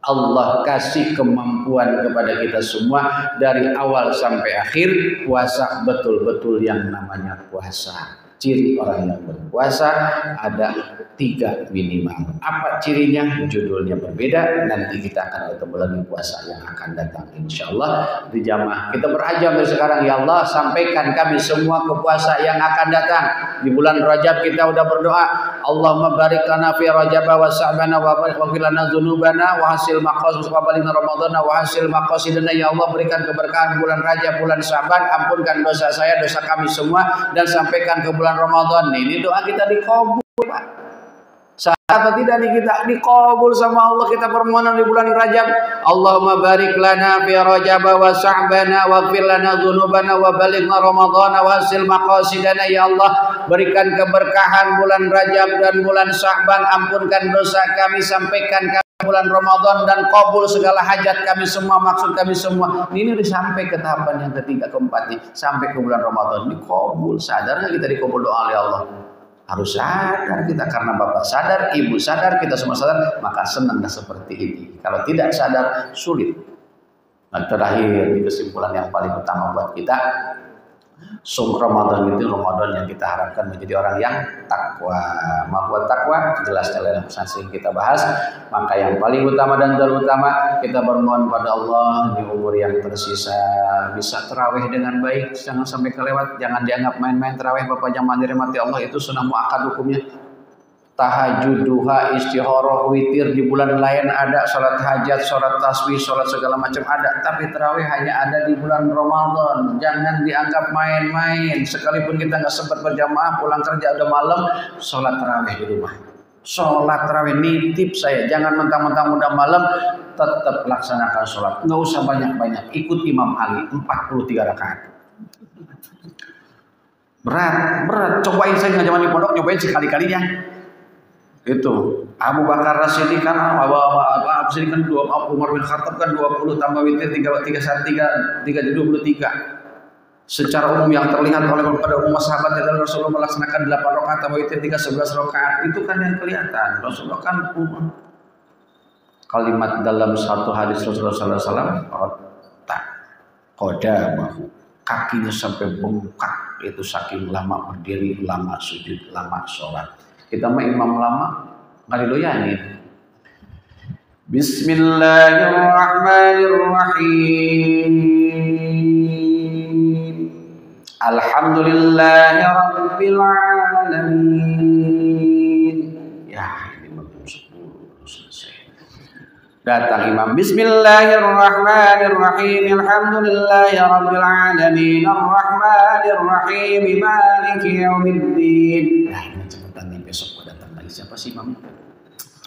Allah kasih kemampuan kepada kita semua dari awal sampai akhir puasa betul-betul yang namanya puasa. Ciri orang yang berpuasa ada 3 minimal. Apa cirinya? Judulnya berbeda. Nanti kita akan ketemu lagi puasa yang akan datang insya Allah di jamaah. Kita berajam dari sekarang, ya Allah sampaikan kami semua ke puasa yang akan datang. Di bulan Rajab kita udah berdoa, Allahumma barik lana fi Rajab wa Sya'ban wa waghfir lana dzunubana wa hasil maqasid wa baligna Ramadan wa hasil maqasidana. Ya Allah berikan keberkahan bulan Rajab, bulan Sya'ban, ampunkan dosa saya, dosa kami semua, dan sampaikan ke bulan Ramadan. Ini doa kita dikabul, Pak. Sah atau tidak nih kita dikabul sama Allah, kita permohonan di bulan Rajab. Allahumma barik lana fi Rajab wa Sya'ban waghfir lana dzunubana wa balighna Ramadan wa hasil maqasidana. Ya Allah berikan keberkahan bulan Rajab dan bulan Sya'ban, ampunkan dosa kami, sampaikan kami bulan Ramadan, dan kabul segala hajat kami semua, maksud kami semua. Ini udah sampai ke tahapan yang ketiga, keempat nih, sampai ke bulan Ramadan dikabul. Sadar nggak kita dikabul doa oleh Allah? Harus sadar kita, karena bapak sadar, ibu sadar, kita semua sadar, maka senanglah seperti ini. Kalau tidak sadar sulit. Nah, terakhir di kesimpulan yang paling utama buat kita, Ramadan itu Ramadan yang kita harapkan menjadi orang yang takwa. Buat takwa jelas dalam pesan sering kita bahas. Maka yang paling utama dan terutama kita bermohon pada Allah di umur yang tersisa bisa tarawih dengan baik, jangan sampai kelewat, jangan dianggap main-main tarawih. Bapak jamaah dirahmati Allah, itu sunnah muakkad hukumnya. Tahajud, duha, istikharah, witir di bulan lain ada, sholat hajat, sholat tasbih, sholat segala macam ada, tapi tarawih hanya ada di bulan Ramadan. Jangan dianggap main-main. Sekalipun kita nggak sempat berjamaah, pulang kerja udah malam, sholat tarawih di rumah. Sholat tarawih, nitip saya, jangan mentang-mentang udah malam, tetap laksanakan sholat. Nggak usah banyak-banyak, ikut Imam Ali 43 rakaat. Berat. Cobain, saya nggak zaman di pondok, nyobain sekali-kalinya. Itu Abu Bakar Rasyidi kan, Umar bin Khattab kan 20 tambah witir 23. Secara umum yang terlihat oleh pada umum sahabat adalah Rasulullah melaksanakan 8 rakaat tambah witir 11 rakaat. Itu kan yang kelihatan. Rasulullah kan kalimat dalam satu hadis Rasulullah SAW, tak qadamahu, kakinya sampai bengkak, itu saking lama berdiri, lama sujud, lama sholat. Kita mah imam lama nggak didoyanin. Bismillahirrahmanirrahim. Alhamdulillahi rabbil alamin. 10 selesai. Datang imam, Bismillahirrahmanirrahim, Alhamdulillahirabbil alamin, Arrahmanirrahim, Maliki yaumiddin. Nah, ini cepetan nih, besok gua datang lagi. Siapa sih imamnya?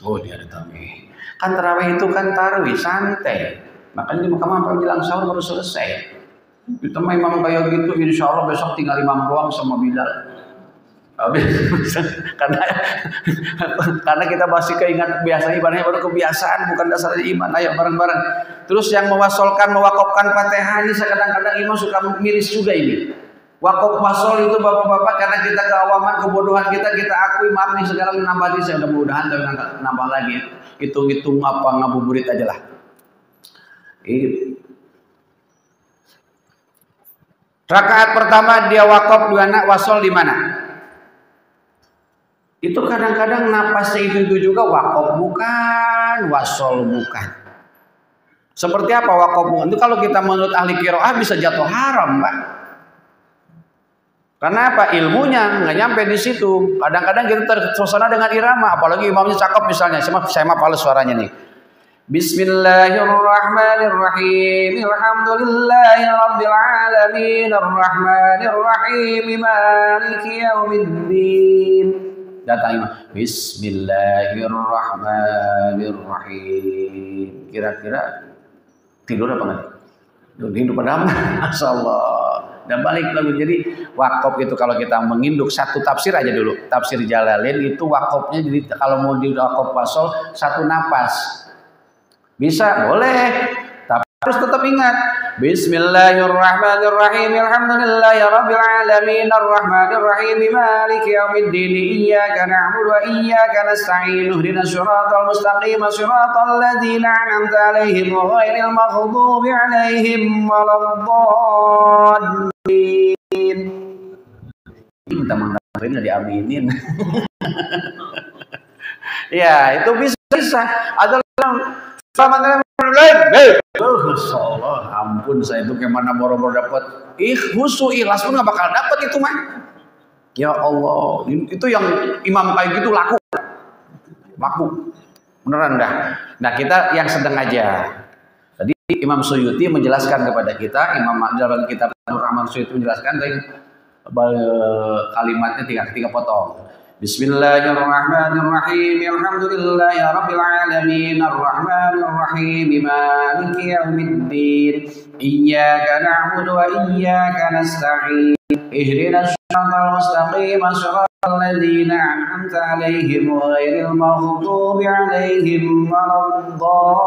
Oh, dia datang nih. Kan tarawih itu kan tarawih santai. Makanya di Mekah sampai menjelang sahur baru selesai. Kita mah imam kayak gitu, insya Allah besok tinggal imam doang sama Bilal. karena kita masih keingat biasanya ibadahnya baru kebiasaan, bukan dasarnya iman. Ayo bareng-bareng. Terus yang mewasolkan, mewakofkan Fatihah ini kadang-kadang imam suka miris juga ini. Wakof wasol itu bapak-bapak karena kita keawaman, kebodohan kita akui, maaf nih sekarang nambah di saya mudah-mudahan tapi nambah lagi. Hitung-hitung apa ngabuburit aja lah. Rakaat pertama dia wakof, dua anak wasol di mana? Itu kadang-kadang napasnya itu juga wakof bukan, wasol bukan. Seperti apa wakof bukan? Itu kalau kita menurut ahli qiraah bisa jatuh haram, Pak. Karena apa? Ilmunya nggak nyampe di situ. Kadang-kadang kita tersuasana dengan irama, apalagi imamnya cakep misalnya. Saya mah pales suaranya nih. Bismillahirrahmanirrahim, Alhamdulillahirabbil alamin, Arrahmanirrahim, Maliki yaumiddin. Datang imam, Bismillahirrahmanirrahim. Kira-kira tidur apa enggak? Tidur pada Masya Allah. Dan balik lagi. Jadi wakaf itu kalau kita menginduk satu tafsir aja dulu. Tafsir Jalalain itu wakafnya jadi kalau mau di wakaf wasol satu napas. Bisa, boleh. Tapi harus tetap ingat. Bismillahirrahmanirrahim, Alhamdulillahirabbil alamin, Arrahmanirrahim, Maliki yaumiddin, Iyyaka na'budu wa iyyaka nasta'in, ihdinas siratal mustaqim, siratal ladzina an'amta 'alaihim ghairil maghdubi 'alaihim waladdallin. Minta mengapain diaminin. Ya, itu bisa. Ada Allah, ampun saya itu kemana boro-boro dapat khusyuk ikhlas pun nggak bakal dapat itu mah. Ya Allah, itu yang imam kayak gitu laku beneran dah. Nah kita yang sedang aja. Tadi Imam Suyuti menjelaskan kepada kita, Imam dalam kitab Rahman Suyuti menjelaskan dari kalimatnya tiga potong. Bismillahirrahmanirrahim, Alhamdulillahirabbil alamin, Arrahmanirrahim, Maliki yaumiddin, Iyyaka na'budu wa iyyaka nasta'in, ihdinas siratal mustaqim, siratal ladzina an'amta 'alaihim ghairil maghdubi 'alaihim waladdallin.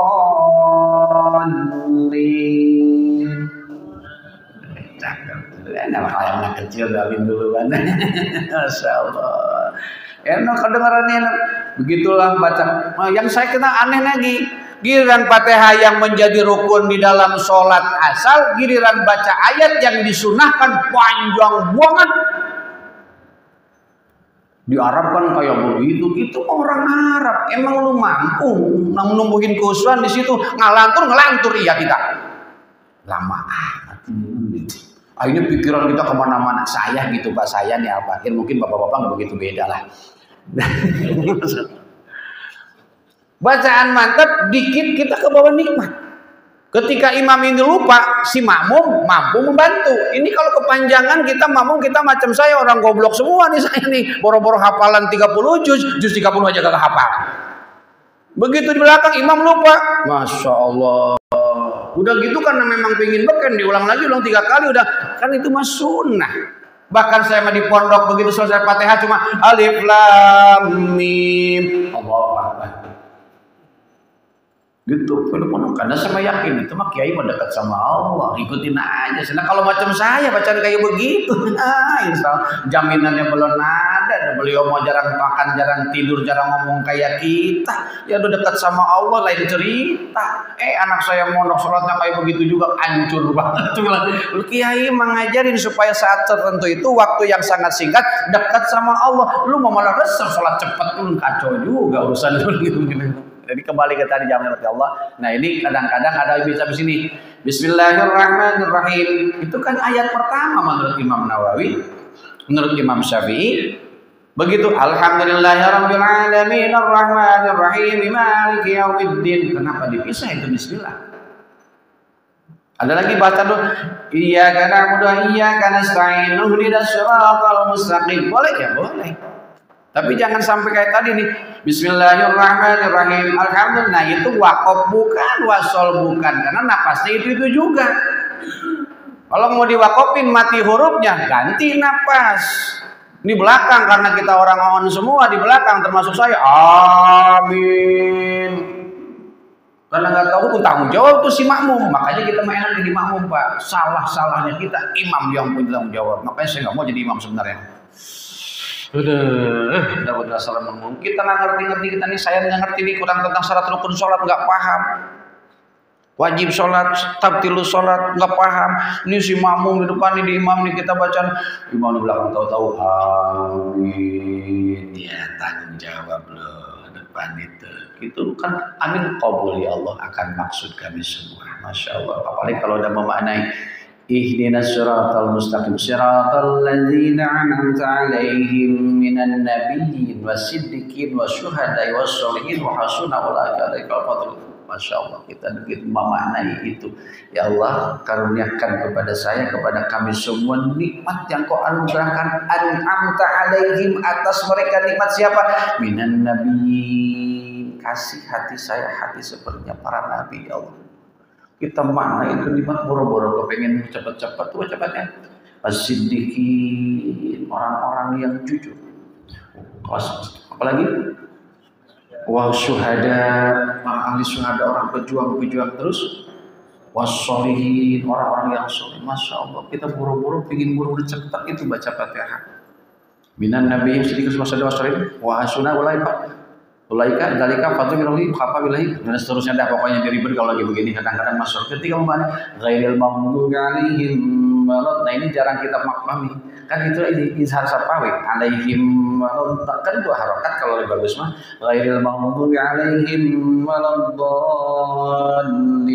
Nama anak kecil dari duluan. Masya Allah. Enak kedengaran enak. Begitulah baca. Yang saya kenal aneh lagi. Giliran Fatihah yang menjadi rukun di dalam sholat asal, giliran baca ayat yang disunahkan panjang banget. Di Arab kan kayak begitu. Itu orang Arab. Emang lu mampu numbuhin keusuhan di situ, ngelantur iya kita. Lama amat. Akhirnya pikiran kita kemana-mana. Saya gitu Pak, saya nih Al-Fakir. Mungkin bapak-bapak nggak begitu beda lah. Bacaan mantap, dikit kita ke bawah nikmat. Ketika imam ini lupa, si makmum mampu membantu. Ini kalau kepanjangan kita makmum, kita macam saya orang goblok semua nih saya nih. Boro-boro hafalan 30 juz 30 aja gak hafal. Begitu di belakang imam lupa, Masya Allah. Udah gitu karena memang pengen beken, diulang lagi, ulang 3 kali udah. Kan itu mah sunnah. Bahkan saya mah di pondok begitu selesai Fatihah cuma alif lam mim. Allahu Akbar. Gitu, karena saya yakin itu mah kiai mendekat sama Allah, ikutin aja. Nah kalau macam saya bacaan kayak begitu, insya Allah jaminannya belum ada. Beliau mau jarang makan, jarang tidur, jarang ngomong kayak kita. Ya udah dekat sama Allah lain cerita. Anak saya mondok sholatnya kayak begitu juga, hancur banget. Kiai mengajarin supaya saat tertentu itu waktu yang sangat singkat dekat sama Allah. Lu mau malah resep sholat cepat pun kacau juga urusan gitu. Jadi kembali ke tadi jamin Allah. Nah ini kadang-kadang ada bisa di sini. Bismillahirrahmanirrahim. Itu kan ayat pertama menurut Imam Nawawi, menurut Imam Syafi'i. Begitu alhamdulillahirabbil alamin arrahmanir rahim maliki yaumiddin. Kenapa dipisah itu bismillah? Ada lagi baca doa iyyaka na'budu wa iyyaka nasta'in ihdinas siratal mustaqim. Boleh ya? Boleh. Tapi jangan sampai kayak tadi nih. Bismillahirrahmanirrahim. Alhamdulillah itu waqaf bukan, wasol bukan, karena napasnya itu juga. Kalau mau diwakofin mati hurufnya, ganti napas. Di belakang karena kita orang awam semua di belakang termasuk saya. Amin. Karena nggak tahu pun tanggung jawab tuh si makmum. Makanya kita mainan jadi makmum, Pak. Salah-salahnya kita imam yang punya tanggung jawab. Makanya saya nggak mau jadi imam sebenarnya. Dapat dasar makmum. Kita nggak ngerti kita nih. Saya nggak ngerti nih kurang tentang syarat rukun sholat, nggak paham. Wajib sholat, tabtilus sholat, nggak paham. Ini si makmum di depan, ini di imam nih kita baca. Imam di belakang tahu-tahu amin. Ya tanggung jawab loh depan itu. Itu kan amin qabul ya Allah akan maksud kami semua. Masya Allah. Apalagi kalau udah memaknai ihdinas siratal mustaqim siratal ladzina an'amta 'alaihim minan nabiyyin wasiddiqin wasyuhada'i wassolihin wa hasuna ulaika rafiqa. Masya Allah, kita begitu memaknai itu. Ya Allah, karuniakan kepada saya, kepada kami semua nikmat yang kau anugerahkan. An'amta alaihim, atas mereka nikmat siapa? Minan nabiyyin. Kasih hati saya, hati sepertinya para nabi, ya Allah. Kita makna itu nikmat, boro-boro kepengen cepat-cepat tuh cepatnya. As-siddiqin, orang-orang yang jujur. Apalagi? Wah syuhada, para ahli syuhada, orang pejuang-pejuang terus. Wassolihin, orang-orang yang soleh. Masya Allah, kita buru-buru pingin buru-buru cepat itu baca Fatihah. Minan nabiyyin siddiqin wassolihin wa hasuna ulaika dalika fadlullahi khafa billahi dan seterusnya. Dah pokoknya diribet kalau lagi begini kadang-kadang masuk ketika membaca ghairil maghdubi alaihim walad. Nah ini jarang kita pahami. Kan itu izhar sapawi alaihim walad, kan dua harokat kalau lebih bagus mah ghairil maghdubi alaihim waladdallin.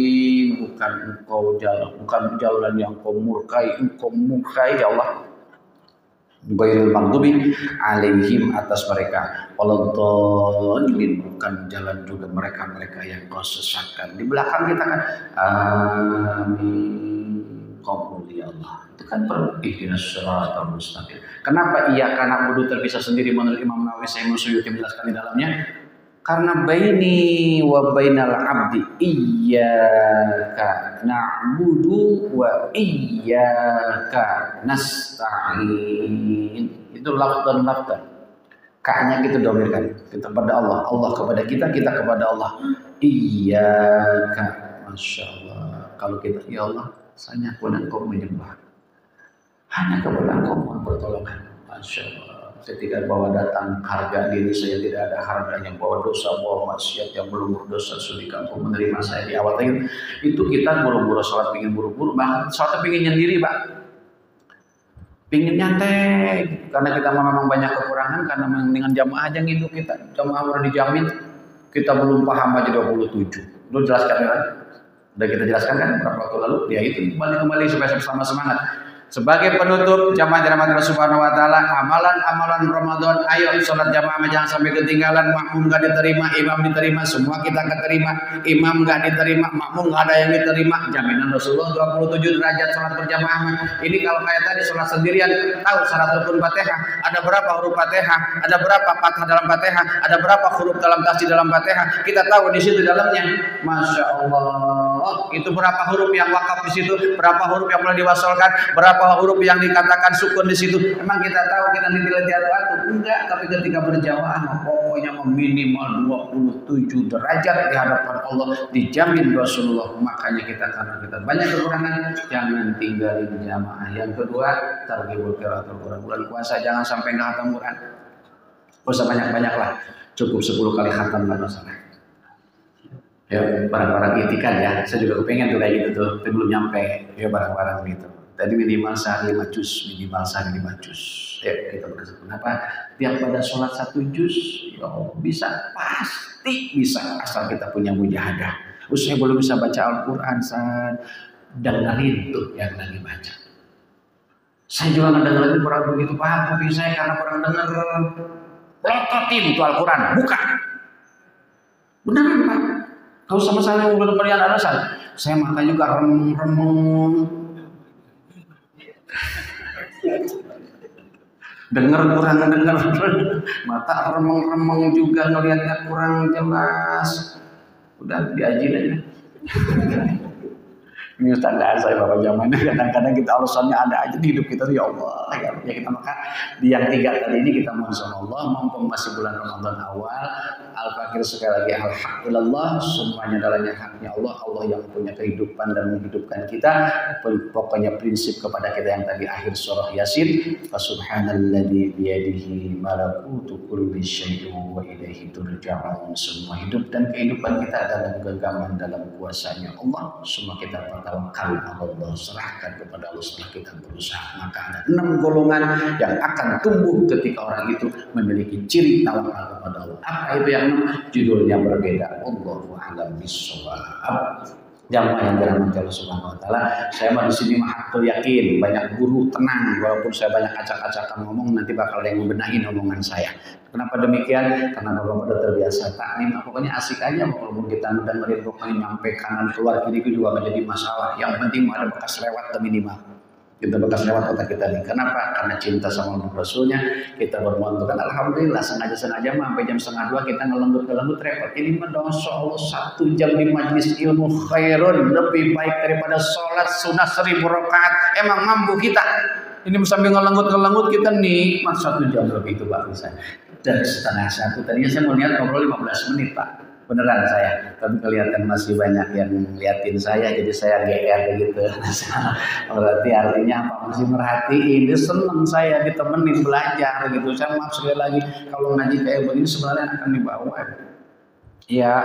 Bukan engkau jalan, bukan jalan yang kau murkai ya Allah. Ghairil maghdubi alaihim, atas mereka, waladdallin, bukan jalan juga mereka yang kau sesatkan. Di belakang kita kan amin qabul ya Allah. Itu kan ihdinas siratal mustaqim. Kenapa iyyaka na'budu terpisah sendiri menurut Imam Nawawi? Saya Suyuti menjelaskan di dalamnya. Karena baini wa bainal abdi iyyaka na'budu wa iyyaka nasta'in. Itu lafdan. Ka-nya kita domirkan. Kita kepada Allah, Allah kepada kita, kita kepada Allah. Iyyaka. Masya Allah. Kalau kita ya Allah, hanya kepada Engkau menyembah. Hanya kepada Engkau mohon pertolongan. Masya Allah. Saya tidak bawa datang harga diri saya, tidak ada harganya, bawa dosa, bawa maksiat yang belum berdosa, sudikan Engkau menerima saya di awal tadi. Itu kita buru-buru sholat, pingin buru-buru, bahkan sholatnya pingin nyendiri, Pak. Pingin nyantai, karena kita memang banyak kekurangan, karena dengan jamaah aja ngiduk kita. Jamaah udah dijamin, kita belum paham aja 27. Lu jelaskan kan? Udah kita jelaskan kan beberapa waktu lalu? Ya itu kembali supaya sama semangat. Sebagai penutup jamaah Allah Subhanahu wa taala, amalan Ramadan, ayo salat jamaah jangan sampai ketinggalan. Makmum enggak diterima, imam diterima, semua kita keterima. Imam enggak diterima, makmum enggak ada yang diterima. Jaminan Rasulullah 27 derajat salat berjamaah. Ini kalau kayak tadi salat sendirian, tahu syarat rukun Fatihah, ada berapa huruf Fatihah, ada berapa fathah dalam Fatihah, ada berapa huruf dalam tasdid dalam Fatihah. Kita tahu di situ dalamnya. Masya Allah, itu berapa huruf yang wakaf di situ, berapa huruf yang boleh diwasalkan, berapa huruf yang dikatakan sukun di situ. Emang kita tahu kita dipilih atu-atu? Enggak, tapi ketika berjamaah pokoknya minimal 27 derajat di hadapan Allah dijamin Rasulullah. Makanya kita karena kita banyak kekurangan, jangan tinggalin jamaah. Yang kedua, targhibul qiraatul Quran. Bulan puasa jangan sampai enggak khatam Quran. Enggak usah banyak-banyak lah. Cukup 10 kali khatam enggak masalah. Ya barang-barang itikan ya. Saya juga kepengen tuh kayak gitu tuh, tapi belum nyampe. Ya barang-barang gitu. Tadi minimal sehari 5 juz, Ya kita berasa kenapa? Tiap pada sholat 1 juz, ya bisa, pasti bisa asal kita punya mujahadah. Saya belum bisa baca Al-Quran, dengerin tuh yang lagi baca. Saya juga ngedengerin kurang begitu paham kuping saya karena kurang denger. Lototin itu Al-Quran, buka. Beneran Pak. Kalau sama saya udah kalian alasan, saya mata juga remeng-remeng. Dengar kurang denger, mata remeng-remeng juga ngelihatnya kurang jelas. Udah diajin aja. Ini standar saya Bapak zamannya kadang-kadang kita alasannya ada aja di hidup kita ya Allah ya kita maka di yang 3 tadi ini kita mohon sama Allah mumpung masih bulan Ramadan awal al-fakir sekali lagi alhamdulillah semuanya adalah haknya Allah Allah yang punya kehidupan dan menghidupkan kita pokoknya prinsip kepada kita yang tadi akhir surah Yasin subhanalladzi biyadihi malakutu kulli syai'in wa ilaihi turja'un semua hidup dan kehidupan kita dalam genggaman dalam kuasanya Allah semua kita tawakal Allah serahkan kepada Allah setelah kita berusaha maka ada 6 golongan yang akan tumbuh ketika orang itu memiliki ciri tawakal kepada Allah apa itu yang 6 judulnya berbeda Allahu a'lam bishawab jamaah yang dirahmati Allah Subhanahu wa taala saya mah di sini mah yakin banyak guru tenang walaupun saya banyak acak-acakan ngomong nanti bakal ada yang membenahi omongan saya kenapa demikian karena Bapak udah terbiasa taklim pokoknya asik aja walaupun kita dengerin pokoknya nyampe kanan keluar kiri itu juga menjadi masalah yang penting ada bekas lewat minimal kita bekas lewat otak kita nih. Kenapa? Karena cinta sama Rasulnya kita bermohon Tuhan. Alhamdulillah sengaja mah sampai jam 1:30 kita ngelenggut repot. Ini masya Allah 1 jam di majelis ilmu khairun lebih baik daripada sholat sunnah 1000 rakaat. Emang mampu kita. Ini sambil ngelenggut kita nikmat 1 jam lebih itu Pak bisa. Dan 1:30 tadinya saya mau lihat ngobrol 15 menit Pak. Beneran saya, tapi kelihatan masih banyak yang liatin saya, jadi saya GR gitu. Berarti artinya apa? Masih merhatiin, dia seneng saya ditemenin belajar gitu. Saya maaf sekali lagi, kalau ngaji kayak begini sebenarnya akan dibawa. Ya,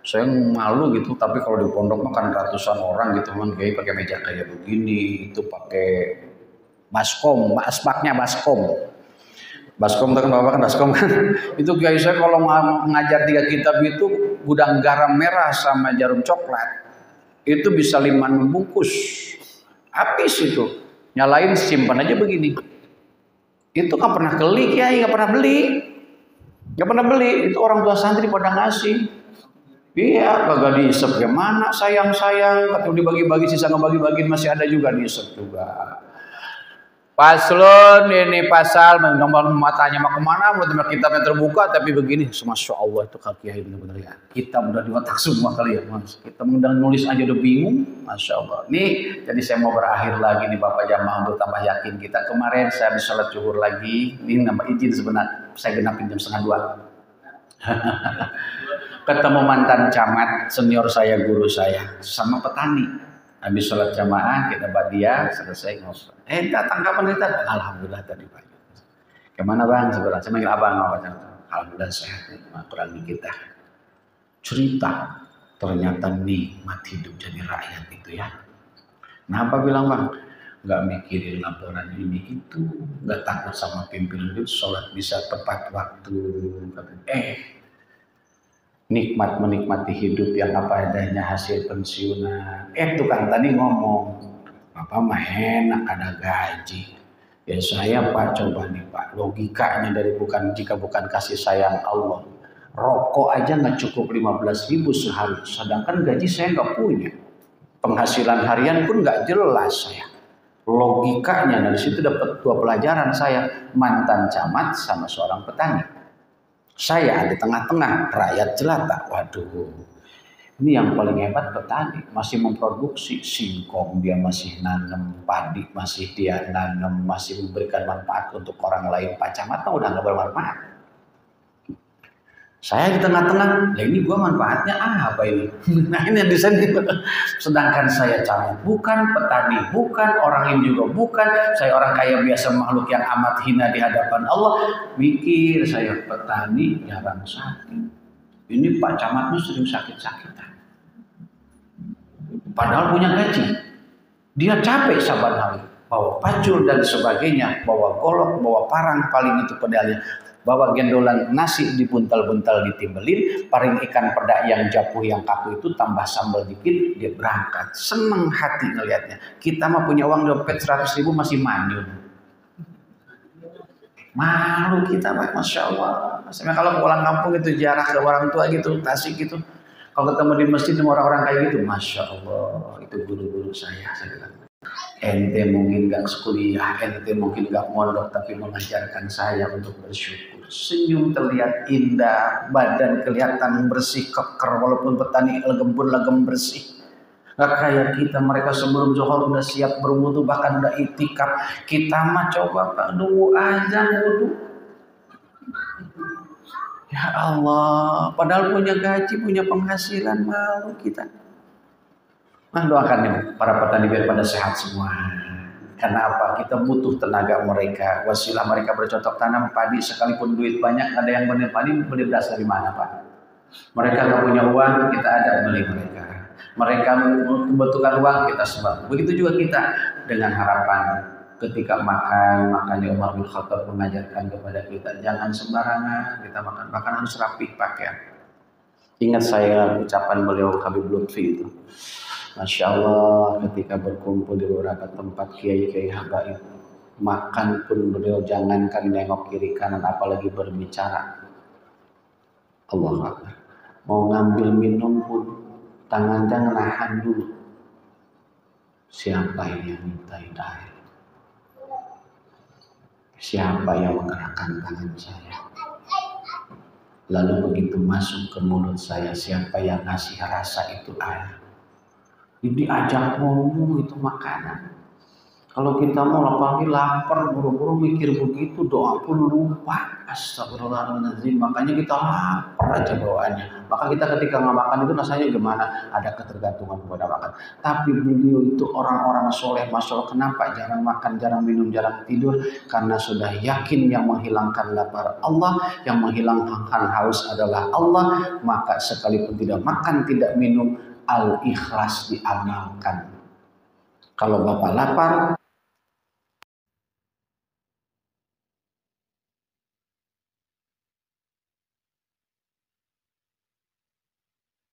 saya malu gitu, tapi kalau di pondok makan ratusan orang gitu, kan kayak pakai meja kayak begini, itu pakai baskom, asbaknya baskom. Baskom kan Bapak kan baskom kan. Itu guys saya kalau ngajar 3 kitab itu gudang garam merah sama jarum coklat itu bisa 5 bungkus. Habis itu. Nyalain simpan aja begini. Itu kan pernah beli Kiai, enggak pernah beli. Enggak pernah beli, itu orang tua santri pada ngasih. Iya, kagak diisep gimana sayang-sayang, kalau dibagi-bagi sisa ngebagi-bagi masih ada juga diisep juga. Paslon ini pasal menggambar matanya mau kemana menurut kitabnya terbuka tapi begini masya Allah itu kaki Kiai benar-benar ya kita udah di otak semua kali ya mas kita udah nulis aja udah bingung masya Allah nih jadi saya mau berakhir lagi nih Bapak jamaah untuk tambah yakin kita kemarin saya habis sholat zuhur lagi ini nama izin sebenarnya saya genapin jam 1:30 ketemu mantan camat senior saya guru saya sama petani. Habis sholat jamaah kita badia selesai ngobrol. Datang kapan kita? Alhamdulillah tadi pagi. Kemana bang? Sebelah. Saya manggil abang. Alhamdulillah sehat. Kurang kita. Cerita ternyata nikmat hidup jadi rakyat itu ya. Kenapa bilang bang? Gak mikirin laporan ini itu, gak takut sama pimpinan itu, sholat bisa tepat waktu. Nikmat menikmati hidup yang apa adanya hasil pensiunan. Tukang tadi ngomong, Bapak mah enak ada gaji. Ya saya Pak coba nih Pak, logikanya dari jika bukan kasih sayang Allah, rokok aja nggak cukup 15.000 sehari, sedangkan gaji saya nggak punya. Penghasilan harian pun nggak jelas saya. Logikanya dari situ dapat 2 pelajaran saya, mantan camat sama seorang petani. Saya di tengah-tengah rakyat jelata. Waduh, ini yang paling hebat petani. Masih memproduksi singkong, dia masih nanam padi, masih dia nanam, masih memberikan manfaat untuk orang lain. Pak Camat udah nggak bermanfaat. Saya di tengah-tengah, ini gua manfaatnya apa ini? Nah ini yang di sini. Sedangkan saya camat, bukan petani, bukan orang ini juga bukan. Saya orang kaya biasa makhluk yang amat hina di hadapan Allah. Mikir saya petani jarang sakit. Ini Pak Camatnya sering sakit-sakitan. Padahal punya gaji. Dia capek saban hari. Bawa pacul dan sebagainya, bawa golok, bawa parang, paling itu pedalnya. Bawa gendolan nasi dibuntal-buntal ditimbelin, paring ikan pedak yang japuh yang kaku itu tambah sambal dikit, dia berangkat. Seneng hati ngelihatnya. Kita mah punya uang dompet 100.000 masih manyun. Malu kita, Pak, Masya Allah. Maksudnya kalau pulang kampung itu jarah ke orang tua gitu, Tasik gitu. Kalau ketemu di masjid sama orang-orang kayak gitu, Masya Allah, itu guru-guru saya bilang. Ente mungkin gak sekuliah, ente mungkin gak mondok, tapi mengajarkan saya untuk bersyukur. Senyum terlihat indah, badan kelihatan bersih, keker, walaupun petani legem bersih. Gak kayak kita, mereka sebelum zuhur udah siap berwudu, bahkan udah itikaf. Kita mah coba Pak, nunggu azan wudu. Ya Allah, padahal punya gaji, punya penghasilan, malu kita. Nah, doakan ya para petani biar pada sehat semua. Karena apa? Kita butuh tenaga mereka, wasilah mereka bercocok tanam padi, sekalipun duit banyak, ada yang benih padi, beli beras dari mana, Pak? Mereka nggak punya uang, kita ada beli mereka. Mereka membutuhkan uang, kita sebab. Begitu juga kita dengan harapan ketika makanya Umar bin Khattab mengajarkan kepada kita jangan sembarangan kita makan harus rapih pakaian. Ingat saya ucapan beliau Habib Lutfi itu, Masya Allah, ketika berkumpul di beberapa tempat kiai-kiai habaib, makan pun beliau jangankan nengok kiri kanan apalagi berbicara. Allah Akbar. Mau ngambil minum pun tangan nahan dulu. Siapa ini yang minta hidayah? Siapa yang menggerakkan tangan saya? Lalu begitu masuk ke mulut saya, siapa yang ngasih rasa itu air? Diajak ngomong itu makanan. Kalau kita mau lapar, buru-buru mikir begitu, doa pun lupa. Astagfirullahaladzim. Makanya kita lapar aja doanya. Maka kita ketika nggak makan itu rasanya gimana? Ada ketergantungan kepada makan. Tapi beliau itu orang-orang soleh, Masya Allah. Kenapa? Jarang makan, jarang minum, jarang tidur. Karena sudah yakin yang menghilangkan lapar Allah, yang menghilangkan haus adalah Allah. Maka sekalipun tidak makan, tidak minum, al-ikhlas diamalkan. Kalau Bapak lapar,